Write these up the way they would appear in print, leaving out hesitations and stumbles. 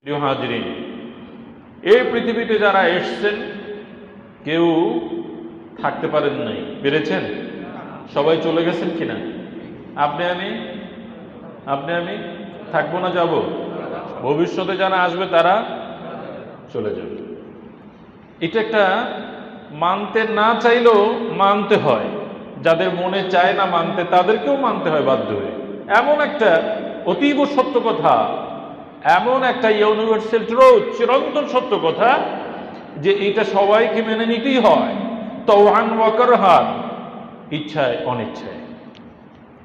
প্রিয় হাজরিন, এই পৃথিবীতে যারা এসছেন কেউ থাকতে পারেন নাই, পেরেছেন? সবাই চলে গেছেন কিনা? আপনি আমি থাকবো না, যাব? ভবিষ্যতে যারা আসবে তারা চলে যাবে। এটা একটা মানতে না চাইলেও মানতে হয়। যাদের মনে চায় না মানতে তাদেরকেও মানতে হয় বাধ্য হয়ে। এমন একটা অতীব সত্য কথা, এমন একটা ইউনিভার্সাল ট্রুথ, চিরন্তন সত্য কথা যে এটা সবাইকে মেনে নিতেই হয়। তাওআন ওয়া কারহান, ইচ্ছায় অনিচ্ছায়।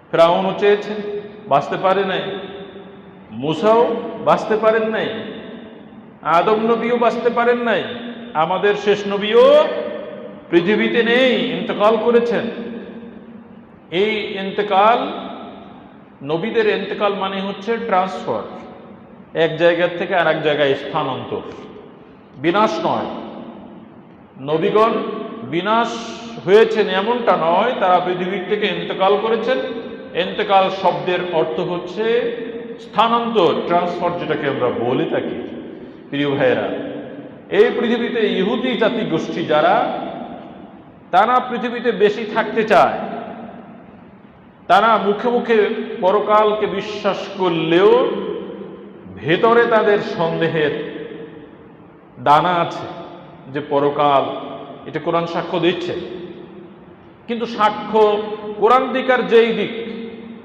ফিরআউনও চেয়েছেন, বাঁচতে পারে নাই। মূসাও বাঁচতে পারেন নাই। আদম নবীও বাঁচতে পারেন নাই। আমাদের শেষ নবীও পৃথিবীতে নেই, ইন্তেকাল করেছেন। এই ইন্তেকাল, নবীদের ইন্তেকাল মানে হচ্ছে ট্রান্সফার, এক জায়গা থেকে আর এক জায়গায় স্থানান্তর, বিনাশ নয়। নবীগণ বিনাশ হয়েছেন এমনটা নয়, তারা পৃথিবীর থেকে ইন্তেকাল করেছেন। ইন্তেকাল শব্দের অর্থ হচ্ছে স্থানান্তর, ট্রান্সফার, যেটাকে আমরা বলে থাকি। প্রিয় ভাইয়েরা, এই পৃথিবীতে ইহুদি জাতি গোষ্ঠী যারা, তারা পৃথিবীতে বেশি থাকতে চায়। তারা মুখে মুখে পরকালকে বিশ্বাস করলেও ভেতরে তাদের সন্দেহের দানা আছে যে পরকাল, এটা কোরআন সাক্ষ্য দিচ্ছে। কিন্তু সাক্ষ্য কোরআন দিকার যেই দিক,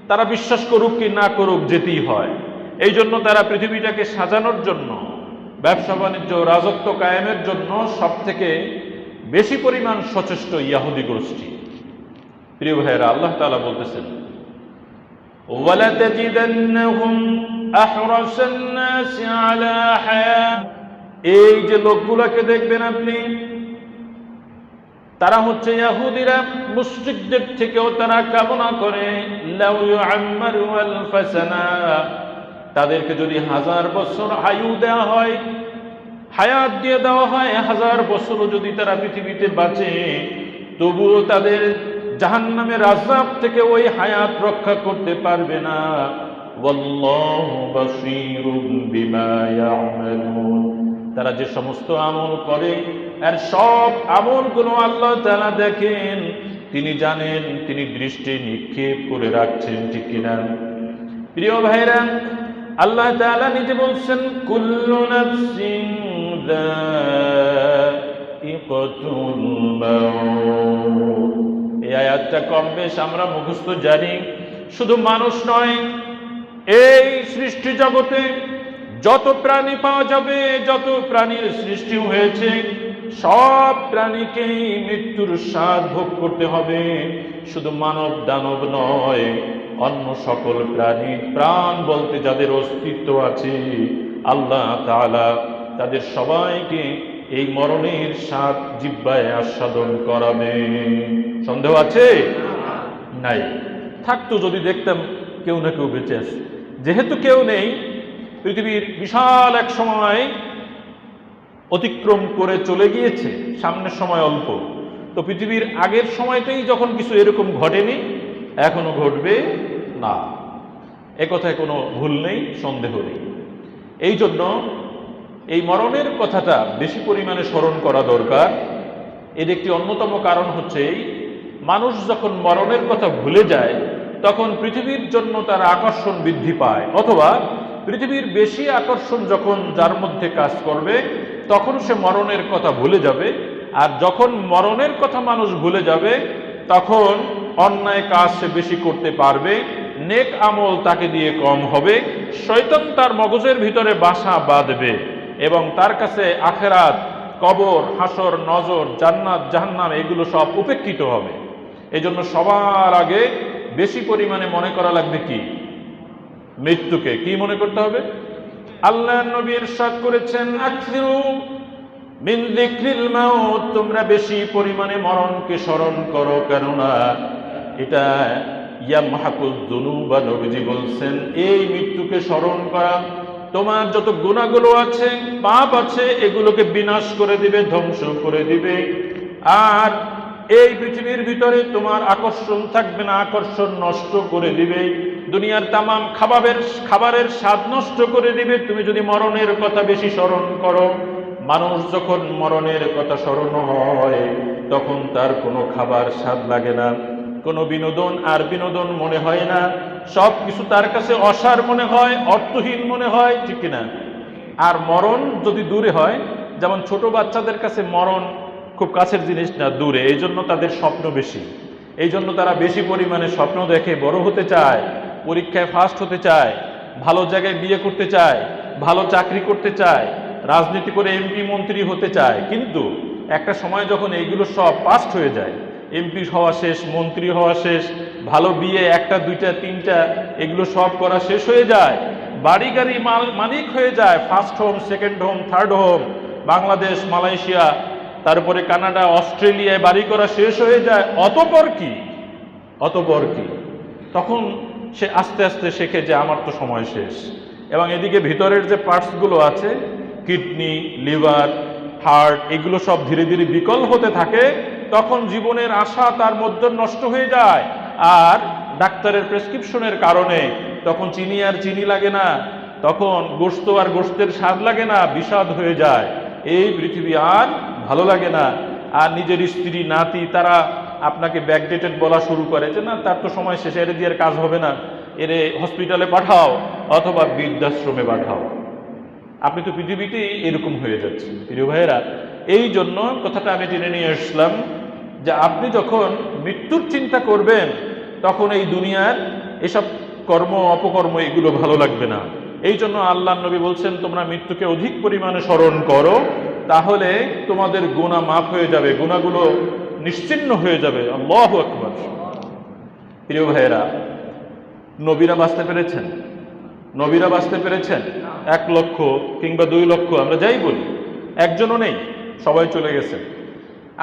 তারা বিশ্বাস করুক কি না করুক যেতেই হয়। এই জন্য তারা পৃথিবীটাকে সাজানোর জন্য, ব্যবসা বাণিজ্য, রাজত্ব কায়েমের জন্য সব থেকে বেশি পরিমাণ সচেষ্ট ইহুদি গোষ্ঠী। প্রিয় ভাইয়েরা, আল্লাহ তাআলা বলতেছেন, ওয়ালাতাজিদান্নাহুম আহরাসান নাসি আলা হায়া। এই যে লোকগুলোকে দেখবেন আপনি, তারা হচ্ছে ইহুদিরা, মুশরিকদের থেকেও তারা কামনা করে লাউ ইউআম্মারু আলফা সানা, তাদেরকে যদি 1000 বছর আয়ু দেওয়া হয়, হায়াত দিয়ে দেওয়া হয়, 1000 বছরও যদি তারা পৃথিবীতে বাঁচে, তবুও তাদের জাহান্নামের আযাব থেকে ওই হায়াত রক্ষা করতে পারবে না। ওয়াল্লাহু বাসীরুম বিমা ইয়ামালুন, তারা যে সমস্ত আমল করে আর সব আমলগুলো আল্লাহ তাআলা দেখেন, তিনি জানেন, তিনি দৃষ্টি নিক্ষেপ করে রাখছেন, ঠিক কিনা? প্রিয় ভাইরা, আল্লাহ তাআলা নিজে বলছেন, কুল্লু নাফসিন যায়িকাতুল মাউত। এই আয়াতটা কম বেশ আমরা মুখস্থ জানি। শুধু মানুষ নয়, এই সৃষ্টি জগতে যত প্রাণী পাওয়া যাবে, যত প্রাণীর সৃষ্টি হয়েছে, সব প্রাণীকেই মৃত্যুর স্বাদ ভোগ করতে হবে। শুধু মানব দানব নয়, অন্য সকল প্রাণী, প্রাণ বলতে যাদের অস্তিত্ব আছে, আল্লাহ তাআলা তাদের সবাইকে এই মরণের স্বাদ জিহ্বায় আস্বাদন করাবে। সন্দেহ আছে? নাই। থাকতো যদি দেখতাম কেউ না কেউ বেঁচে আছে। যেহেতু কেউ নেই, পৃথিবীর বিশাল এক সময় অতিক্রম করে চলে গিয়েছে, সামনের সময় অল্প। তো পৃথিবীর আগের সময়তেই যখন কিছু এরকম ঘটেনি, এখনো ঘটবে না, এ কথায় কোনো ভুল নেই, সন্দেহ নেই। এই জন্য এই মরণের কথাটা বেশি পরিমাণে স্মরণ করা দরকার। এর একটি অন্যতম কারণ হচ্ছে, এই মানুষ যখন মরণের কথা ভুলে যায়, তখন পৃথিবীর জন্য তার আকর্ষণ বৃদ্ধি পায়, অথবা পৃথিবীর বেশি আকর্ষণ যখন যার মধ্যে কাজ করবে, তখন সে মরণের কথা ভুলে যাবে। আর যখন মরণের কথা মানুষ ভুলে যাবে, তখন অন্যায় কাজ সে বেশি করতে পারবে, নেক আমল তাকে দিয়ে কম হবে, শয়তান তার মগজের ভিতরে বাসা বাঁধবে, এবং তার কাছে আখেরাত, কবর, হাসর, নজর, জান্নাত, জাহান্নাম এগুলো সব উপেক্ষিত হবে। এই জন্য সবার আগে বেশি পরিমাণে মনে করা লাগবে কি? মৃত্যুকে। কি মনে করতে হবে? আল্লাহর নবী ইরশাদ করেছেন, আকসিরু মিন যিকরিল মাউত, তোমরা বেশি পরিমাণে মরণকে স্মরণ করো, কেননা এটা ইয়ামহাকুয যুনুবা, নবীজি বলছেন, এই মৃত্যুকে স্মরণ করা তোমার যত গুনাহগুলো আছে, পাপ আছে, এগুলোকে বিনাশ করে দিবে, ধ্বংস করে দিবে। আর এই পৃথিবীর ভিতরে তোমার আকর্ষণ থাকবে না, আকর্ষণ নষ্ট করে দিবে। দুনিয়ার তামাম খাবারের স্বাদ নষ্ট করে দিবে তুমি যদি মরণের কথা বেশি স্মরণ করো। মানুষ যখন মরণের কথা স্মরণ হয় তখন তার কোনো খাবার স্বাদ লাগে না, কোনো বিনোদন আর বিনোদন মনে হয় না, সব কিছু তার কাছে অসার মনে হয়, অর্থহীন মনে হয়, ঠিক কিনা? আর মরণ যদি দূরে হয়, যেমন ছোট বাচ্চাদের কাছে মরণ খুব কাছের জিনিস না, দূরে, এই জন্য তাদের স্বপ্ন বেশি, এই জন্য তারা বেশি পরিমাণে স্বপ্ন দেখে, বড় হতে চায়, পরীক্ষায় ফার্স্ট হতে চায়, ভালো জায়গায় বিয়ে করতে চায়, ভালো চাকরি করতে চায়, রাজনীতি করে এমপি মন্ত্রী হতে চায়। কিন্তু একটা সময় যখন এইগুলো সব পাস্ট হয়ে যায়, এমপি হওয়া শেষ, মন্ত্রী হওয়া শেষ, ভালো বিয়ে একটা দুইটা তিনটা এগুলো সব করা শেষ হয়ে যায়, বাড়ি গাড়ি মালিক হয়ে যায়, first home, second home, third home, Bangladesh, Malaysia, তারপরে কানাডা, অস্ট্রেলিয়ায় বাড়ি করা শেষ হয়ে যায়, অতঃপর কি তখন সে আস্তে আস্তে শেখে যে আমার তো সময় শেষ। এবং এদিকে ভিতরের যে পার্টসগুলো আছে, কিডনি, লিভার, হার্ট, এগুলো সব ধীরে ধীরে বিকল হতে থাকে। তখন জীবনের আশা তার মধ্যে নষ্ট হয়ে যায়। আর ডাক্তারের প্রেসক্রিপশনের কারণে তখন চিনি আর চিনি লাগে না, তখন গোশত আর গোশতের স্বাদ লাগে না, বিষাদ হয়ে যায়। এই পৃথিবী আর ভালো লাগে না। আর নিজের স্ত্রী, নাতি, তারা আপনাকে ব্যাকডেটেড বলা শুরু করে যে না, তার তো সময় শেষে, এর দিয়ে কাজ হবে না, এরে হসপিটালে পাঠাও অথবা বৃদ্ধাশ্রমে পাঠাও। আপনি তো পৃথিবীতেই এরকম হয়ে যাচ্ছে প্রিয় ভাইয়েরা। এই জন্য কথাটা আমি টেনে নিয়ে আসলাম যে আপনি যখন মৃত্যুর চিন্তা করবেন তখন এই দুনিয়ার এসব কর্ম অপকর্ম এগুলো ভালো লাগবে না। এই জন্য আল্লাহ নবী বলছেন তোমরা মৃত্যুকে অধিক পরিমাণে স্মরণ করো, তাহলে তোমাদের গুনাহ মাফ হয়ে যাবে, গুনাহগুলো নিশ্চিহ্ন হয়ে যাবে। আল্লাহু আকবার। প্রিয় ভাইয়েরা, নবীরা বাঁচতে পেরেছেন? নবীরা বাঁচতে পেরেছেন? 1 লক্ষ কিংবা 2 লক্ষ, আমরা যাই বলি, একজনও নেই, সবাই চলে গেছে।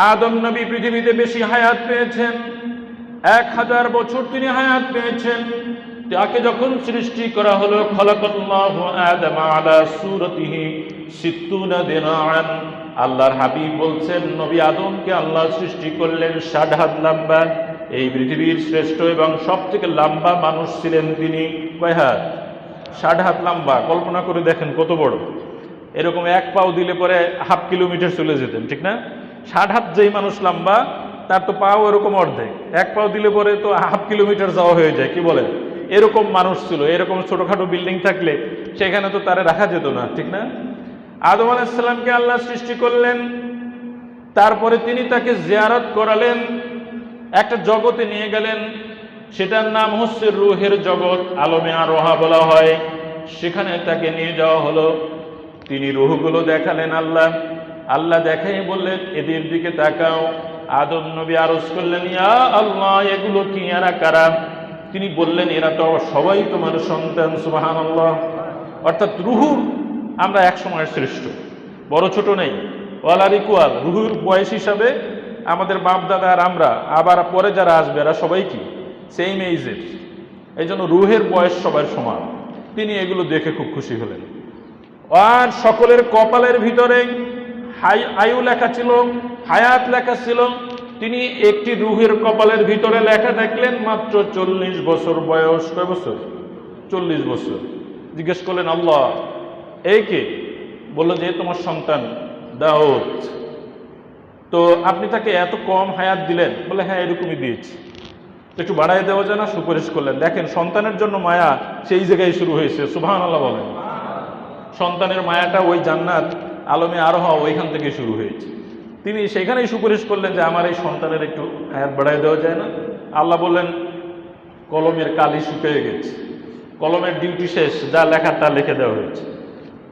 আদম নবী পৃথিবীতে বেশি হায়াত পেয়েছেন, 1000 বছর তিনি হায়াত পেয়েছেন। তাকে যখন সৃষ্টি করা হলো, খলাকাল্লাহু আদম আলা সূরাতিহি 60 দিনান, আল্লাহর হাবিব বলছেন নবী আদমকে আল্লাহ সৃষ্টি করলেন 60 হাত লম্বা। এই পৃথিবীর শ্রেষ্ঠ এবং সবথেকে লম্বা মানুষ ছিলেন তিনি। কয় হাত? 60 হাত লম্বা। কল্পনা করে দেখেন কত বড়। এরকম 1 পাও দিলে পরে হাফ কিলোমিটার চলে যেতেন, ঠিক না? 60 হাত যেই মানুষ লম্বা, তার তো পাও এরকম অর্ধেক, 1 পাও দিলে পরে তো হাফ কিলোমিটার যাওয়া হয়ে যায়, কি বলেন? এরকম মানুষ ছিল। এরকম ছোটখাটো বিল্ডিং থাকলে সেখানে তো তারে রাখা যেত না, ঠিক না? আদম আলাইহিস সালামকে আল্লাহ সৃষ্টি করলেন, তারপরে তিনি তাকে জিয়ারত করালেন, একটা জগতে নিয়ে গেলেন, সেটার নাম হচ্ছে রূহের জগৎ, আলমে আরোহা বলা হয়। সেখানে তাকে নিয়ে যাওয়া হলো, তিনি রূহগুলো দেখালেন আল্লাহ দেখাই বললেন এদের দিকে তাকাও। আদম নবী আরজ করলেন ইয়া আল্লাহ, এগুলো কি, এরা কারা? তিনি বললেন এরা তো সবাই তোমার সন্তান। সুবহানাল্লাহ। অর্থাৎ রূহ আমরা এক সময়ের শ্রেষ্ঠ, বড় ছোট নেই, অল আর ইকুয়াল। রূহুর বয়স হিসাবে আমাদের বাপ দাদা আর আমরা, আবার পরে যারা আসবে, এরা সবাই কি সেম এইজের। এই জন্য রূহের বয়স সবার সমান। তিনি এগুলো দেখে খুব খুশি হলেন। আর সকলের কপালের ভিতরে আয়ু লেখা ছিল, হায়াত লেখা ছিল। তিনি একটি রূহের কপালের ভিতরে লেখা দেখলেন মাত্র 40 বছর বয়স। কয় বছর? 40 বছর। জিজ্ঞেস করলেন আল্লাহ এই কে? বললো যে তোমার সন্তান দাউদ। তো আপনি তাকে এত কম হায়াত দিলেন? বলে হ্যাঁ এরকমই দিয়েছি। একটু বাড়াই দেওয়া যায় না? সুপারিশ করলেন। দেখেন সন্তানের জন্য মায়া সেই জায়গায় শুরু হয়েছে। সুবহানাল্লাহ বলেন। সন্তানের মায়াটা ওই জান্নাত আলমে আরোহা ওইখান থেকে শুরু হয়েছে। তিনি সেখানেই সুপারিশ করলেন যে আমার এই সন্তানের একটু হায়াত বাড়াই দেওয়া যায় না? আল্লাহ বললেন কলমের কালি শুকিয়ে গেছে, কলমের ডিউটি শেষ, যা লেখার তা লিখে দেওয়া হয়েছে।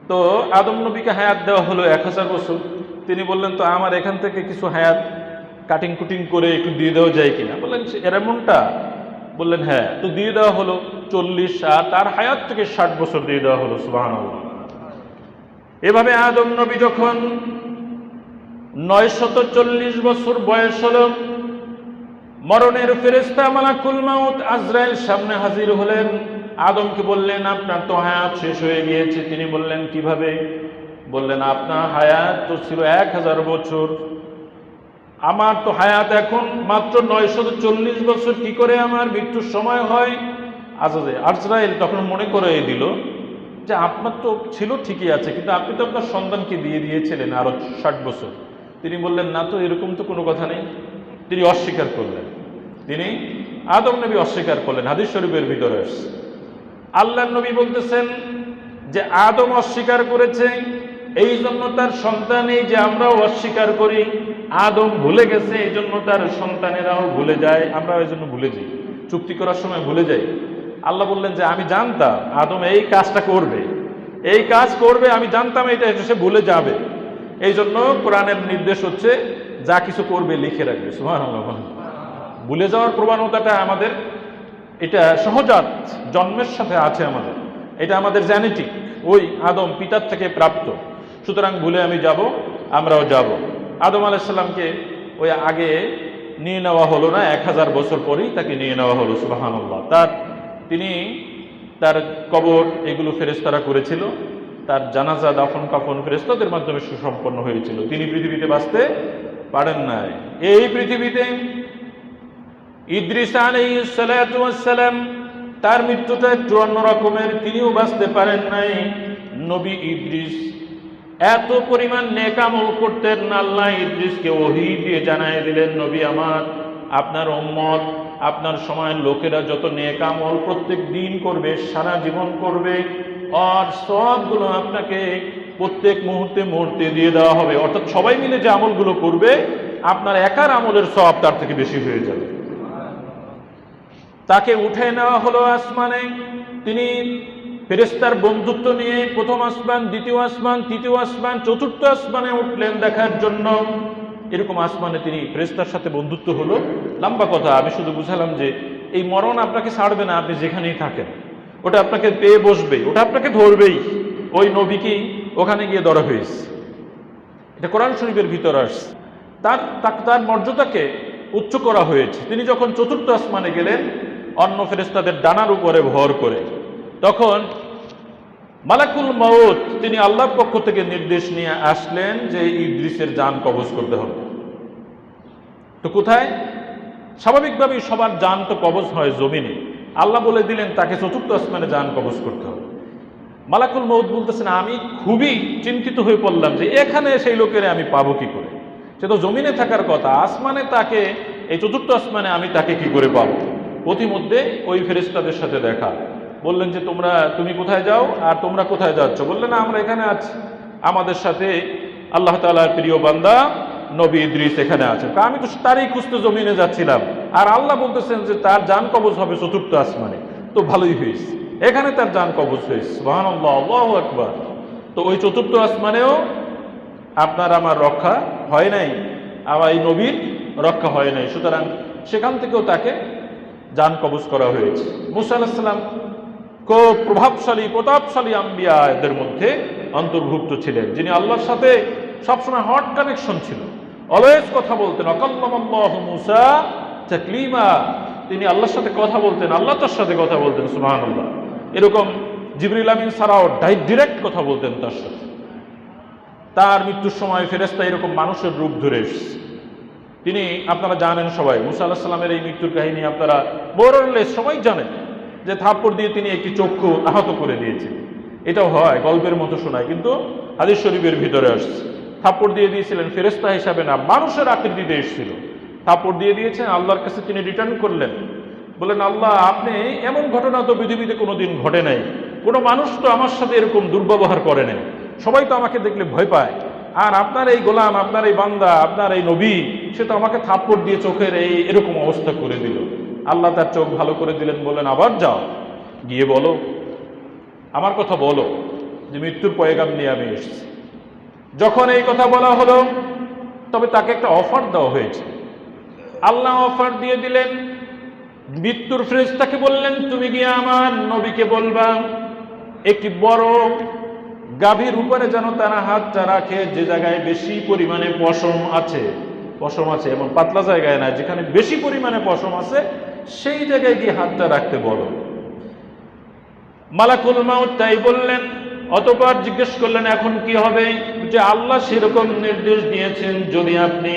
তো আদম নবীকে হায়াত দেওয়া হলো 1000 বছর। তিনি বললেন তো আমার এখান থেকে কিছু হায়াত কাটিং কুটিং করে একটু দিয়ে দেওয়া যায় কিনা? বললেন এমনটা? বললেন হ্যাঁ। তো দিয়ে দেওয়া হলো 40, আর তার হায়াত থেকে 60 বছর দিয়ে দেওয়া হলো। সুবহানাল্লাহ। এভাবে আদম নবী যখন 940 বছর বয়স হল, মরণের ফেরেশতা মালাকুল মাউত আজরাইল সামনে হাজির হলেন। আদমকে বললেন আপনার তো হায়াত শেষ হয়ে গিয়েছে। তিনি বললেন কিভাবে? বললেন আপনার হায়াত তো ছিল 1000 বছর, আমার তো হায়াত এখন মাত্র 940 বছর, কি করে আমার মৃত্যুর সময় হয়? আজরাইল তখন মনে করে দিল যে আপনার তো ছিল ঠিকই আছে, কিন্তু আপনি তো আপনার সন্তানকে দিয়ে দিয়েছিলেন আরো 60 বছর। তিনি বললেন না তো, এরকম তো কোনো কথা নেই। তিনি অস্বীকার করলেন, তিনি আদম নবী অস্বীকার করলেন। হাদিস শরীফের ভিতরে আসছে, আল্লাহর নবী বলতেছেন যে আদম অস্বীকার করেছে, এই জন্য তার সন্তান, এই যে আমরাও অস্বীকার করি, আদম ভুলে গেছে এই জন্য তার সন্তানেরাও ভুলে যায়, আমরাও এই জন্য ভুলে যাই, চুক্তি করার সময় ভুলে যাই। আল্লাহ বললেন যে আমি জানতাম আদম এই কাজটা করবে, এই কাজ করবে, আমি জানতাম এটা সে ভুলে যাবে। এই জন্য কোরআনের নির্দেশ হচ্ছে যা কিছু করবে লিখে রাখবে। সুবহানাল্লাহ। ভুলে যাওয়ার প্রবণতাটা আমাদের, এটা সহজাত, জন্মের সাথে আছে আমাদের, এটা আমাদের জেনেটিক, ওই আদম পিতার থেকে প্রাপ্ত। সুতরাং ভুলে আমি যাব, আমরাও যাব। আদম আলাইহিস সালামকে ওই আগে নিয়ে নেওয়া হলো না, 1000 বছর পরেই তাকে নিয়ে নেওয়া হলো। সুবহানাল্লাহ। তার কবর এগুলো ফেরেশতারা করেছিল, তার জানাজা দাফন কাফন ফেরেশতাদের মাধ্যমে সুসম্পন্ন হয়েছিল। তিনি পৃথিবীতে বাঁচতে পারেন নাই। এই পৃথিবীতে ইদ্রিস আলাইহিস সালাতু ওয়াস সালাম, তার মৃত্যুটা একটু অন্য রকমের, তিনিও বাঁচতে পারেন নাই। নবী ইদ্রিস এত পরিমাণ নেক আমল করতেন, আল্লাহ ইদ্রিসকে ওহী দিয়ে জানায় দিলেন, নবী আমার, আপনার উম্মত, আপনার সময়ের লোকেরা যত নেক আমল প্রত্যেক দিন করবে, সারা জীবন করবে, আর সবগুলো আপনাকে প্রত্যেক মুহূর্তে মুহূর্তে দিয়ে দেওয়া হবে। অর্থাৎ সবাই মিলে যে আমলগুলো করবে, আপনার একার আমলের সওয়াব তার থেকে বেশি হয়ে যাবে। তাকে উঠে নেওয়া হলো আসমানে। তিনি ফেরেশতার বন্ধুত্ব নিয়ে প্রথম আসমান, দ্বিতীয় আসমান, তৃতীয় আসমান, চতুর্থ আসমানে উঠলেন দেখার জন্য। এরকম আসমানে তিনি ফেরেশতার সাথে বন্ধুত্ব হলো। লম্বা কথা, আমি শুধু বুঝালাম যে এই মরণ আপনাকে ছাড়বে না, আপনি যেখানেই থাকেন, ওটা আপনাকে পেয়ে বসবে, ওটা আপনাকে ধরবেই। ওই নবীকেই ওখানে গিয়ে ধরা হয়েছে, এটা কোরআন শরীফের ভিতরে আসছে। তার মর্যাদাকে উচ্চ করা হয়েছে। তিনি যখন চতুর্থ আসমানে গেলেন অন্য ফেরেশতাদের ডানার উপরে ভর করে, তখন মালাকুল মউত তিনি আল্লাহর পক্ষ থেকে নির্দেশ নিয়ে আসলেন যে ইদ্রিসের জান কবজ করতে হবে। তো কোথায়? স্বাভাবিকভাবেই সবার জান তো কবজ হয় জমিনে, আল্লাহ বলে দিলেন তাকে চতুর্থ আসমানে জান কবজ করতে হবে। মালাকুল মউত বলতেছেন আমি খুবই চিন্তিত হয়ে পড়লাম যে এখানে সেই লোকেরা আমি পাবো কি করে, সে তো জমিনে থাকার কথা, আসমানে তাকে, এই চতুর্থ আসমানে আমি তাকে কি করে পাবো? প্রতিমধ্যে ওই ফেরেশতাদের সাথে দেখা, বললেন যে তুমি কোথায় যাও আর তোমরা কোথায় যাচ্ছ? বললেন আমরা এখানে আছি, আমাদের সাথে আল্লাহ তাআলার প্রিয় বান্দা নবী ইদ্রিস এখানে আছেন। আমি তো তারই খুঁজতে জমিনে যাচ্ছিলাম, আর আল্লাহ বলতেছেন যে তার জান কবজ হবে চতুর্থ আসমানে। তো ভালোই হয়েছে, এখানে তার জান কবজ হয়েছে। সুবহানাল্লাহ, আল্লাহু আকবার। তো ওই চতুর্থ আসমানেও আপনার আমার রক্ষা হয় নাই, আমার এই নবীর রক্ষা হয় নাই। সুতরাং সেখান থেকেও তাকে জান কবজ করা হয়েছে। মুসা আলাইহিস সালাম খুব প্রভাবশালী প্রতাপশালী আম্বিয়াদের মধ্যে অন্তর্ভুক্ত ছিলেন, যিনি আল্লাহর সাথে সবসময় হট কানেকশন ছিল, অলওয়েজ কথা বলতেন। আকাল্লামাল্লাহু মুসা তাকলিমা, তিনি আল্লাহর সাথে কথা বলতেন, আল্লাহ তার সাথে কথা বলতেন। সুবহানাল্লাহ। এরকম জিবরিল আমিন ছাড়াও ডাইরেক্ট কথা বলতেন তার সাথে। তার মৃত্যুর সময় ফেরেশতা এরকম মানুষের রূপ ধরে এসেছে। তিনি, আপনারা জানেন সবাই, মুসা আলাইহিস সালামের এই মৃত্যুর কাহিনী আপনারা মোরলেস সবাই জানেন, যে থাপ্পড় দিয়ে তিনি একটি চক্ষু আহত করে দিয়েছেন। এটাও হয়, গল্পের মতো শোনায়, কিন্তু হাদিস শরীফের ভিতরে আসছে। থাপ্পড় দিয়ে দিয়েছিলেন, ফেরেশতা হিসাবে না, মানুষের আকৃতিতে এসেছিল, থাপ্পড় দিয়ে দিয়েছেন। আল্লাহর কাছে তিনি রিটার্ন করলেন, বললেন আল্লাহ আপনি, এমন ঘটনা তো পৃথিবীতে কোনোদিন ঘটে নাই, কোনো মানুষ তো আমার সাথে এরকম দুর্ব্যবহার করে নাই, সবাই তো আমাকে দেখলে ভয় পায়, আর আপনার এই গোলাম, আপনার এই বান্দা, আপনার এই নবী, সে তো আমাকে থাপ্পড় দিয়ে চোখের এরকম অবস্থা করে দিল। আল্লাহ তার চোখ ভালো করে দিলেন, বললেন আবার যাও, গিয়ে বলো, আমার কথা বলো যে মৃত্যুর পয়গাম নিয়ে আমি এসেছি। যখন এই কথা বলা হলো, তবে তাকে একটা অফার দেওয়া হয়েছে। আল্লাহ অফার দিয়ে দিলেন, মৃত্যুর ফেরেশতাকে বললেন তুমি গিয়ে আমার নবীকে বলবা একটি বড় গাভীর উপরে যেন তারা হাতটা রাখে, যে জায়গায় বেশি পরিমাণে পশম আছে, এমন পাতলা জায়গায় না, যেখানে বেশি পরিমাণে পশম আছে সেই জায়গায় গিয়ে হাতটা রাখতে বলো। মালাকুল মাউত তাই বললেন। অতঃপর জিজ্ঞেস করলেন এখন কি হবে? যে আল্লাহ সেরকম নির্দেশ দিয়েছেন, যদি আপনি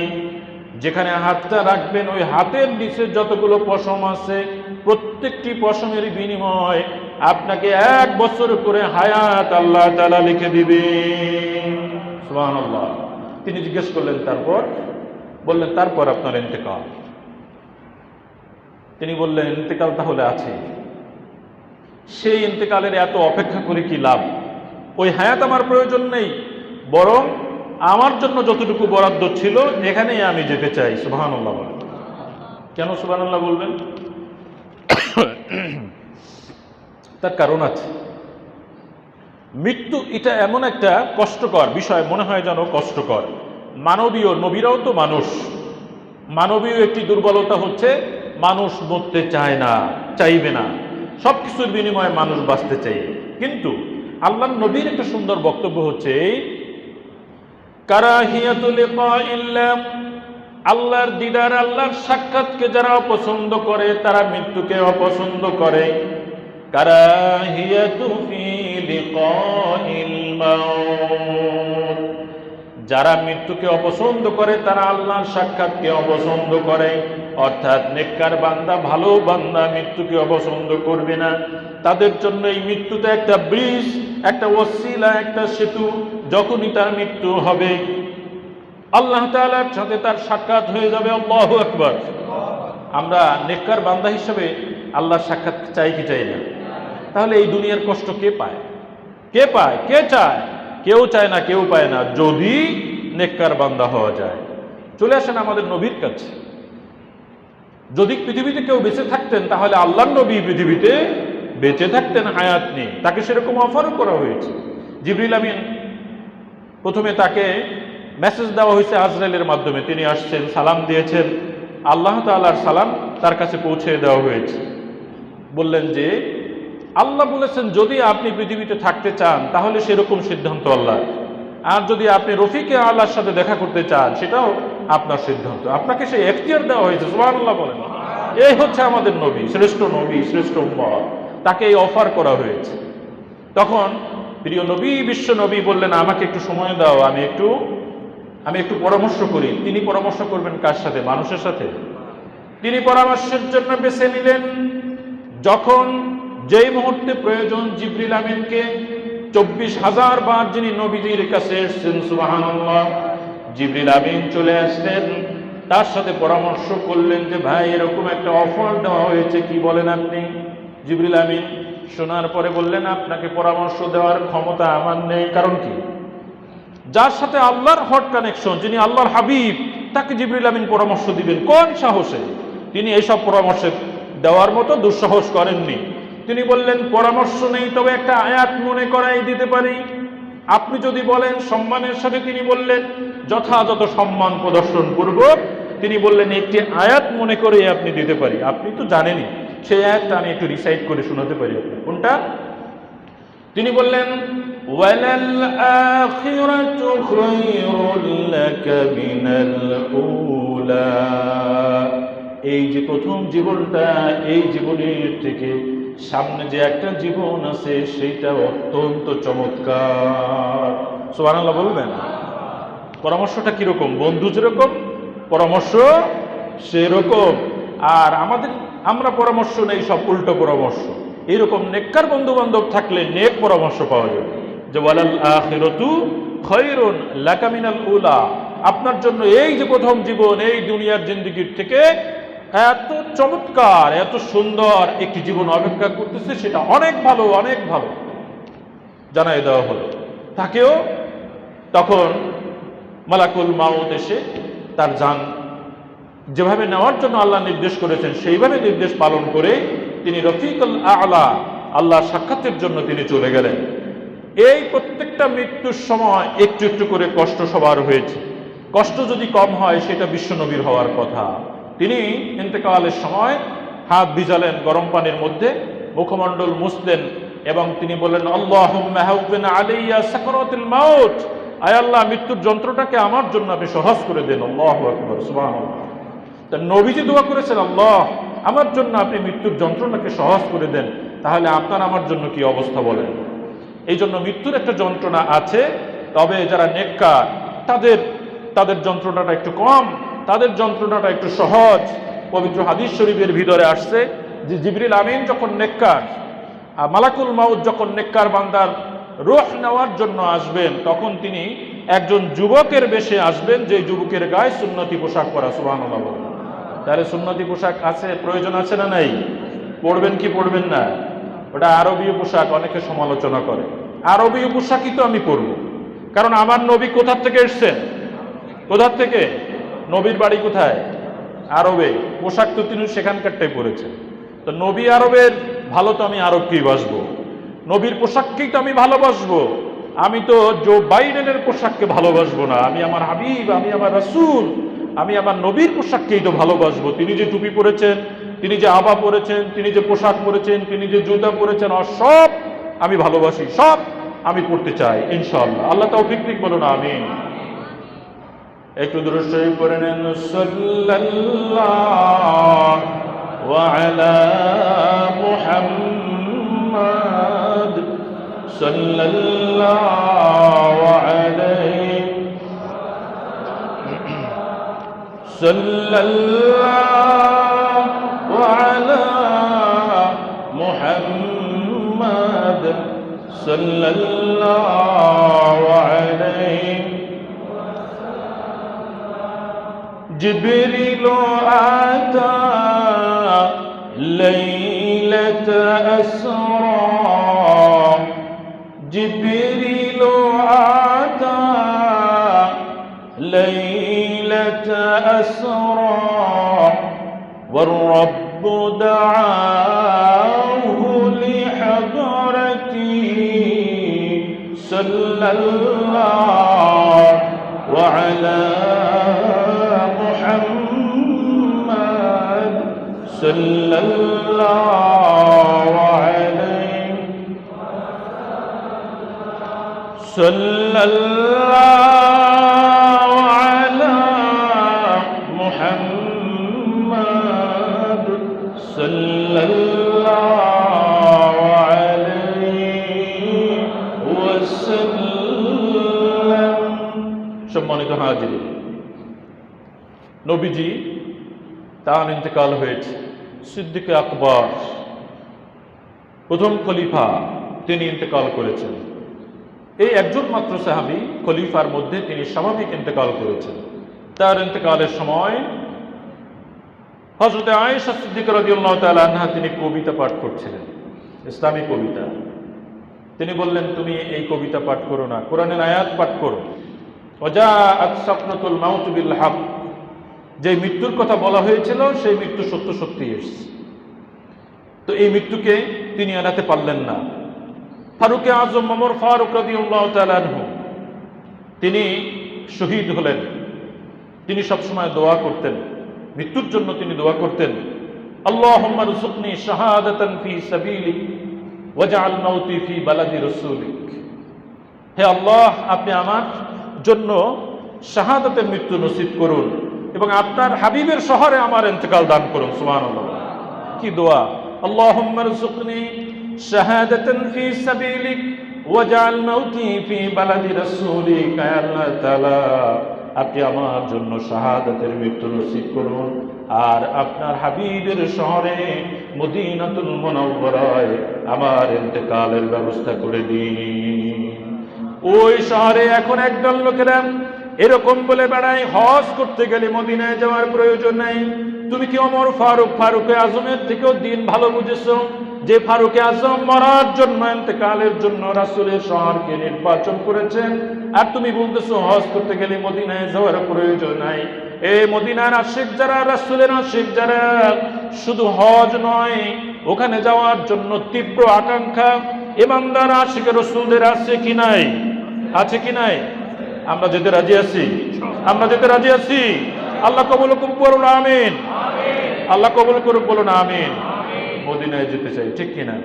যেখানে হাতটা রাখবেন ওই হাতের নিচে যতগুলো পশম আছে প্রত্যেকটি পশমের বিনিময় আপনাকে 1 বছর করে হায়াত আল্লাহ তাআলা লিখে দিবেন। সুবহানাল্লাহ। তিনি জিজ্ঞেস করলেন তারপর, বললেন তারপর আপনার ইন্তেকাল। তিনি বললেন ইন্তেকাল তাহলে আছে, সেই ইন্তেকালের এত অপেক্ষা করে কি লাভ? ওই হায়াত আমার প্রয়োজন নেই, বরং আমার জন্য যতটুকু বরাদ্দ ছিল এখানেই আমি যেতে চাই। সুবহানাল্লাহ বলেন। কেন সুবহানাল্লাহ বলবেন? তার কারণ আছে। মৃত্যু এটা এমন একটা কষ্টকর বিষয়, মনে হয় যেন কষ্টকর। মানবীয়, নবীরাও তো মানুষ। মানবীয় একটি দুর্বলতা হচ্ছে মানুষ মরতে চায় না, চাইবে না, সব কিছুর বিনিময়ে মানুষ বাঁচতে চাই। কিন্তু আল্লাহর নবীর একটা সুন্দর বক্তব্য হচ্ছে এই কারাহিয়াতুল লিকাইল্লাহ, আল্লাহর দিদার, আল্লাহর সাক্ষাৎকে যারা অপছন্দ করে তারা মৃত্যুকে অপছন্দ করে। কারাহিয়াতু ফি লিকাইল মাউত, যারা মৃত্যুকে অপছন্দ করে তারা আল্লাহর সাক্ষাৎকে অপছন্দ করে। অর্থাৎ নেককার বান্দা, ভালো বান্দা মৃত্যুকে অপছন্দ করবে না। তাদের জন্য এই মৃত্যুটা একটা ব্রিজ, একটা ওসিলা, একটা সেতু। যখনই তার মৃত্যু হবে আল্লাহ তাআলার সাথে তার সাক্ষাৎ হয়ে যাবে। আল্লাহু আকবার। আমরা নেককার বান্দা হিসেবে আল্লাহর সাক্ষাৎ চাই কি চাই না? তাহলে এই দুনিয়ার কষ্ট কে পায়? কে পায়? কে চায়? কেউ চায় না, কেউ পায় না, যদি নেককার বান্দা হওয়া যায়। চলে আসেন আমাদের নবীর কাছে। যদি পৃথিবীতে কেউ বেঁচে থাকতেন তাহলে আল্লাহর নবী পৃথিবীতে বেঁচে থাকতেন হায়াত নিয়ে। তাকে সেরকম অফারও করা হয়েছে। জিবরিল আমিন, প্রথমে তাকে মেসেজ দেওয়া হয়েছে আজরাইলের মাধ্যমে, তিনি আসছেন, সালাম দিয়েছেন, আল্লাহ তাআলার সালাম তার কাছে পৌঁছে দেওয়া হয়েছে। বললেন যে আল্লাহ বলেছেন যদি আপনি পৃথিবীতে থাকতে চান তাহলে সেরকম সিদ্ধান্ত আল্লাহর, আর যদি আপনি রফিকে আল্লাহর সাথে দেখা করতে চান সেটাও আপনার সিদ্ধান্ত। আপনাকে সেই এখতিয়ার দেওয়া হয়েছে। সুবহানাল্লাহ বলেন। এই হচ্ছে আমাদের নবী, শ্রেষ্ঠ নবী, শ্রেষ্ঠ উম্মত, তাকে এই অফার করা হয়েছে। তখন প্রিয় নবী, বিশ্ব নবী বললেন আমাকে একটু সময় দাও, আমি একটু পরামর্শ করি। তিনি পরামর্শ করবেন কার সাথে? মানুষের সাথে। তিনি পরামর্শের জন্য বেছে নিলেন যখন যেই মুহূর্তে প্রয়োজন জিবরিল আমিনকে। 24,000 বার যিনি নবীজির কাছে এসেছেন, সুবহানাল্লাহ, জিবরিল আমিন চলে আসলেন, তার সাথে পরামর্শ করলেন যে ভাই এরকম একটা অফার দেওয়া হয়েছে, কি বলেন আপনি? জিবরিল আমিন শোনার পরে বললেন আপনাকে পরামর্শ দেওয়ার ক্ষমতা আমার নেই। কারণ কি? যার সাথে আল্লাহর হট কানেকশন, যিনি আল্লাহর হাবিব, তাকে জিবরিল আমিন পরামর্শ দিবেন কোন সাহসে? তিনি এইসব পরামর্শ দেওয়ার মতো দুঃসাহস করেননি। তিনি বললেন পরামর্শ নেই, তবে একটা আয়াত মনে করাই দিতে পারি। আপনি যদি বলেন সম্মানের সাথে, তিনি বললেন যথাযথ সম্মান প্রদর্শন পূর্বক, তিনি বললেন একটি আয়াত মনে করে আপনি দিতে পারি। আপনি তো জানেনই, সেই আয়াতটা আমি একটু রিসাইট করে শোনাতে পারি। কোনটা? তিনি বললেন ওয়ালাল আখিরাতু খায়রুল লাকা মিনাল উলা, এই যে প্রথম জীবনটা, এই জীবনের থেকে সামনে যে একটা জীবন আছে সেইটা অত্যন্ত চমৎকার। সুবহানাল্লাহ বলবেন। পরামর্শটা কিরকম? বন্ধু যেরকম পরামর্শ সেরকম। আর আমরা পরামর্শ নেই সব উল্টো পরামর্শ। এইরকম নেককার বন্ধু বান্ধব থাকলে নেক পরামর্শ পাওয়া যাবে। যে ওয়ালাল আখিরাতু খায়রুন লাকা মিনাল উলা, আপনার জন্য এই যে প্রথম জীবন, এই দুনিয়ার জিন্দেগির থেকে এত চমৎকার, এত সুন্দর একটি জীবন অপেক্ষা করতেছে, সেটা অনেক ভালো, অনেক ভালো জানাই দেওয়া হলো। তাকেও তখন মালাকুল মাউত এসে তার জান যেভাবে নেওয়ার জন্য আল্লাহ নির্দেশ করেছেন সেইভাবে নির্দেশ পালন করে তিনি রফিকুল আ'লা, আল্লাহর সাক্ষাতের জন্য তিনি চলে গেলেন। এই প্রত্যেকটা মৃত্যুর সময় একটু একটু করে কষ্ট সবার হয়েছে। কষ্ট যদি কম হয় সেটা বিশ্বনবীর হওয়ার কথা। তিনি ইন্তেকালের সময় হাত ভিজালেন গরম পানির মধ্যে, মুখমণ্ডল মুছলেন এবং তিনি বললেন আল্লাহুম্মা হাওবিন আলাইয়া সাকরাতুল মাউত, আয় আল্লাহ মৃত্যুর যন্ত্রটাকে আমার জন্য আপনি সহজ করে দেন। আল্লাহু আকবার, সুবহানাল্লাহ। তা নবীজি দোয়া করেছেন আল্লাহ আমার জন্য আপনি মৃত্যুর যন্ত্রণাকে সহজ করে দেন। তাহলে আপনার আমার জন্য কি অবস্থা বলেন? এই জন্য মৃত্যুর একটা যন্ত্রণা আছে, তবে যারা নেককার তাদের যন্ত্রণাটা একটু কম, তাদের যন্ত্রণাটা একটু সহজ। পবিত্র হাদিস শরীফের ভিতরে আসছে যে জিবরিল আমিন যখন নেককার মালাকুল মাউত যখন নেককার বান্দার রূহ নেওয়ার জন্য আসবেন, তখন তিনি একজন যুবকের বেশে আসবেন, যে যুবকের গায়ে সুন্নতি পোশাক পরা। সুবহানাল্লাহ। তাহলে সুন্নতি পোশাক আছে, প্রয়োজন আছে না নাই? পড়বেন কি পড়বেন না? ওটা আরবীয় পোশাক, অনেকে সমালোচনা করে। আরবীয় পোশাকই তো আমি পরব, কারণ আমার নবী কোথা থেকে এসছেন? কোথার থেকে? নবীর বাড়ি কোথায়? আরবে। পোশাক তো তিনি সেখানকারটাই পরেছেন। তো নবী আরবের, ভালো তো আমি আরবকেই বাসবো, নবীর পোশাককেই তো আমি ভালোবাসবো। আমি তো জো বাইডেনের পোশাককে ভালোবাসবো না, আমি আমার হাবিব, আমি আমার রাসূল, আমি আমার নবীর পোশাককেই তো ভালোবাসবো। তিনি যে টুপি পরেছেন, তিনি যে আবা পরেছেন, তিনি যে পোশাক পরেছেন, তিনি যে জুতা পরেছেন, আর সব আমি ভালোবাসি, সব আমি পড়তে চাই ইনশাআল্লাহ। আল্লাহ তৌফিক দিক, বলুন আমিন। একটু দুরূদ শরীফ পড়ে নেন। সাল্লাল্লাহু আলা মুহাম্মাদ সাল্লাল্লাহু আলাইহি সাল্লাল্লাহু আলা মুহাম্মাদ সাল্লাল্লাহু আলাইহি جبريل أتى ليلة أسرى جبريل أتى ليلة أسرى والرب دعاه لحضرته صلى الله وعلى محمد صلى الله عليه صلى الله على محمد صلى الله عليه وسلم। সম্মানিত হাজির, নবীজি তার ইন্তেকাল হয়েছে। সিদ্দিক আকবর, প্রথম খলিফা, তিনি ইন্তেকাল করেছেন। এই একজন মাত্র সাহাবী খলিফার মধ্যে তিনি স্বাভাবিক ইন্তেকাল করেছেন। তার ইন্তেকালের সময় হযরত আয়েশা সিদ্দিকা রাদিয়াল্লাহু তাআলা আনহা তিনি কবিতা পাঠ করছিলেন, ইসলামী কবিতা। তিনি বললেন, তুমি এই কবিতা পাঠ করো না, কোরআনের আয়াত পাঠ করো। ওয়াজাআত সাকরাতুল মাউত বিল হক, যে মৃত্যুর কথা বলা হয়েছিল সেই মৃত্যু সত্য সত্যি এসেছে। তো এই মৃত্যুকে তিনি এড়াতে পারলেন না। ফারুকে আজম ওমর ফারুক রাদিয়াল্লাহু তাআলা আনহু তিনি শহীদ হলেন। তিনি সবসময় দোয়া করতেন, মৃত্যুর জন্য তিনি দোয়া করতেন, আল্লাহুম্মা রযুকনি শাহাদাতান ফি সাবিলিক ওয়াজআল মাউতি ফি বালাদি রাসূলিক। হে আল্লাহ, আপনি আমার জন্য শাহাদাতের মৃত্যু নসিব করুন এবং আপনার হাবিবের শহরে আমার ইন্তেকাল দান করুন। সুবহানাল্লাহ, কি দোয়া! আল্লাহুম্মা রযুকনি শাহাদাতান ফি সাবিলিক ওয়াজআল মাউতি ফি বালাদি রাসূলিক। হে আল্লাহ তাআলা, আপনি আমার জন্য শাহাদাতের মৃত্যু নসিব করুন আর আপনার হাবিবের শহরে মদিনাতুল মুনাওয়ারায় আমার ইন্তেকালের ব্যবস্থা করে দিন। ওই শহরে এখন একদল লোকেরা এরকম বলে বেড়ায়, হজ করতে গেলে মদিনায় যাওয়ার প্রয়োজন নাই। তুমি কি ওমর ফারুক, ফারুকে আজমের থেকেও দিন ভালো বুঝেছো? যে ফারুকে আজম মরার জন্য, ইন্তেকালের জন্য রাসূলের শহরকে নির্বাচন করেছেন, আর তুমি বলতেছো হজ করতে গেলে মদিনায় যাওয়ার প্রয়োজন নাই। এই মদিনার আশিক যারা, রাসূলের আশিক যারা, শুধু হজ নয়, ওখানে যাওয়ার জন্য তীব্র আকাঙ্ক্ষা ইমানদার আশিক রাসূলের আছে কি নাই? আছে কি নাই? আমরা যেতে রাজি আছি, আমরা যেতে রাজি আছি। আল্লাহ কবুল করুক, বলুন আমিন। আল্লাহ কবুল করুক, বলুন আমিন। মদিনায় যেতে চাই, ঠিক কিনা?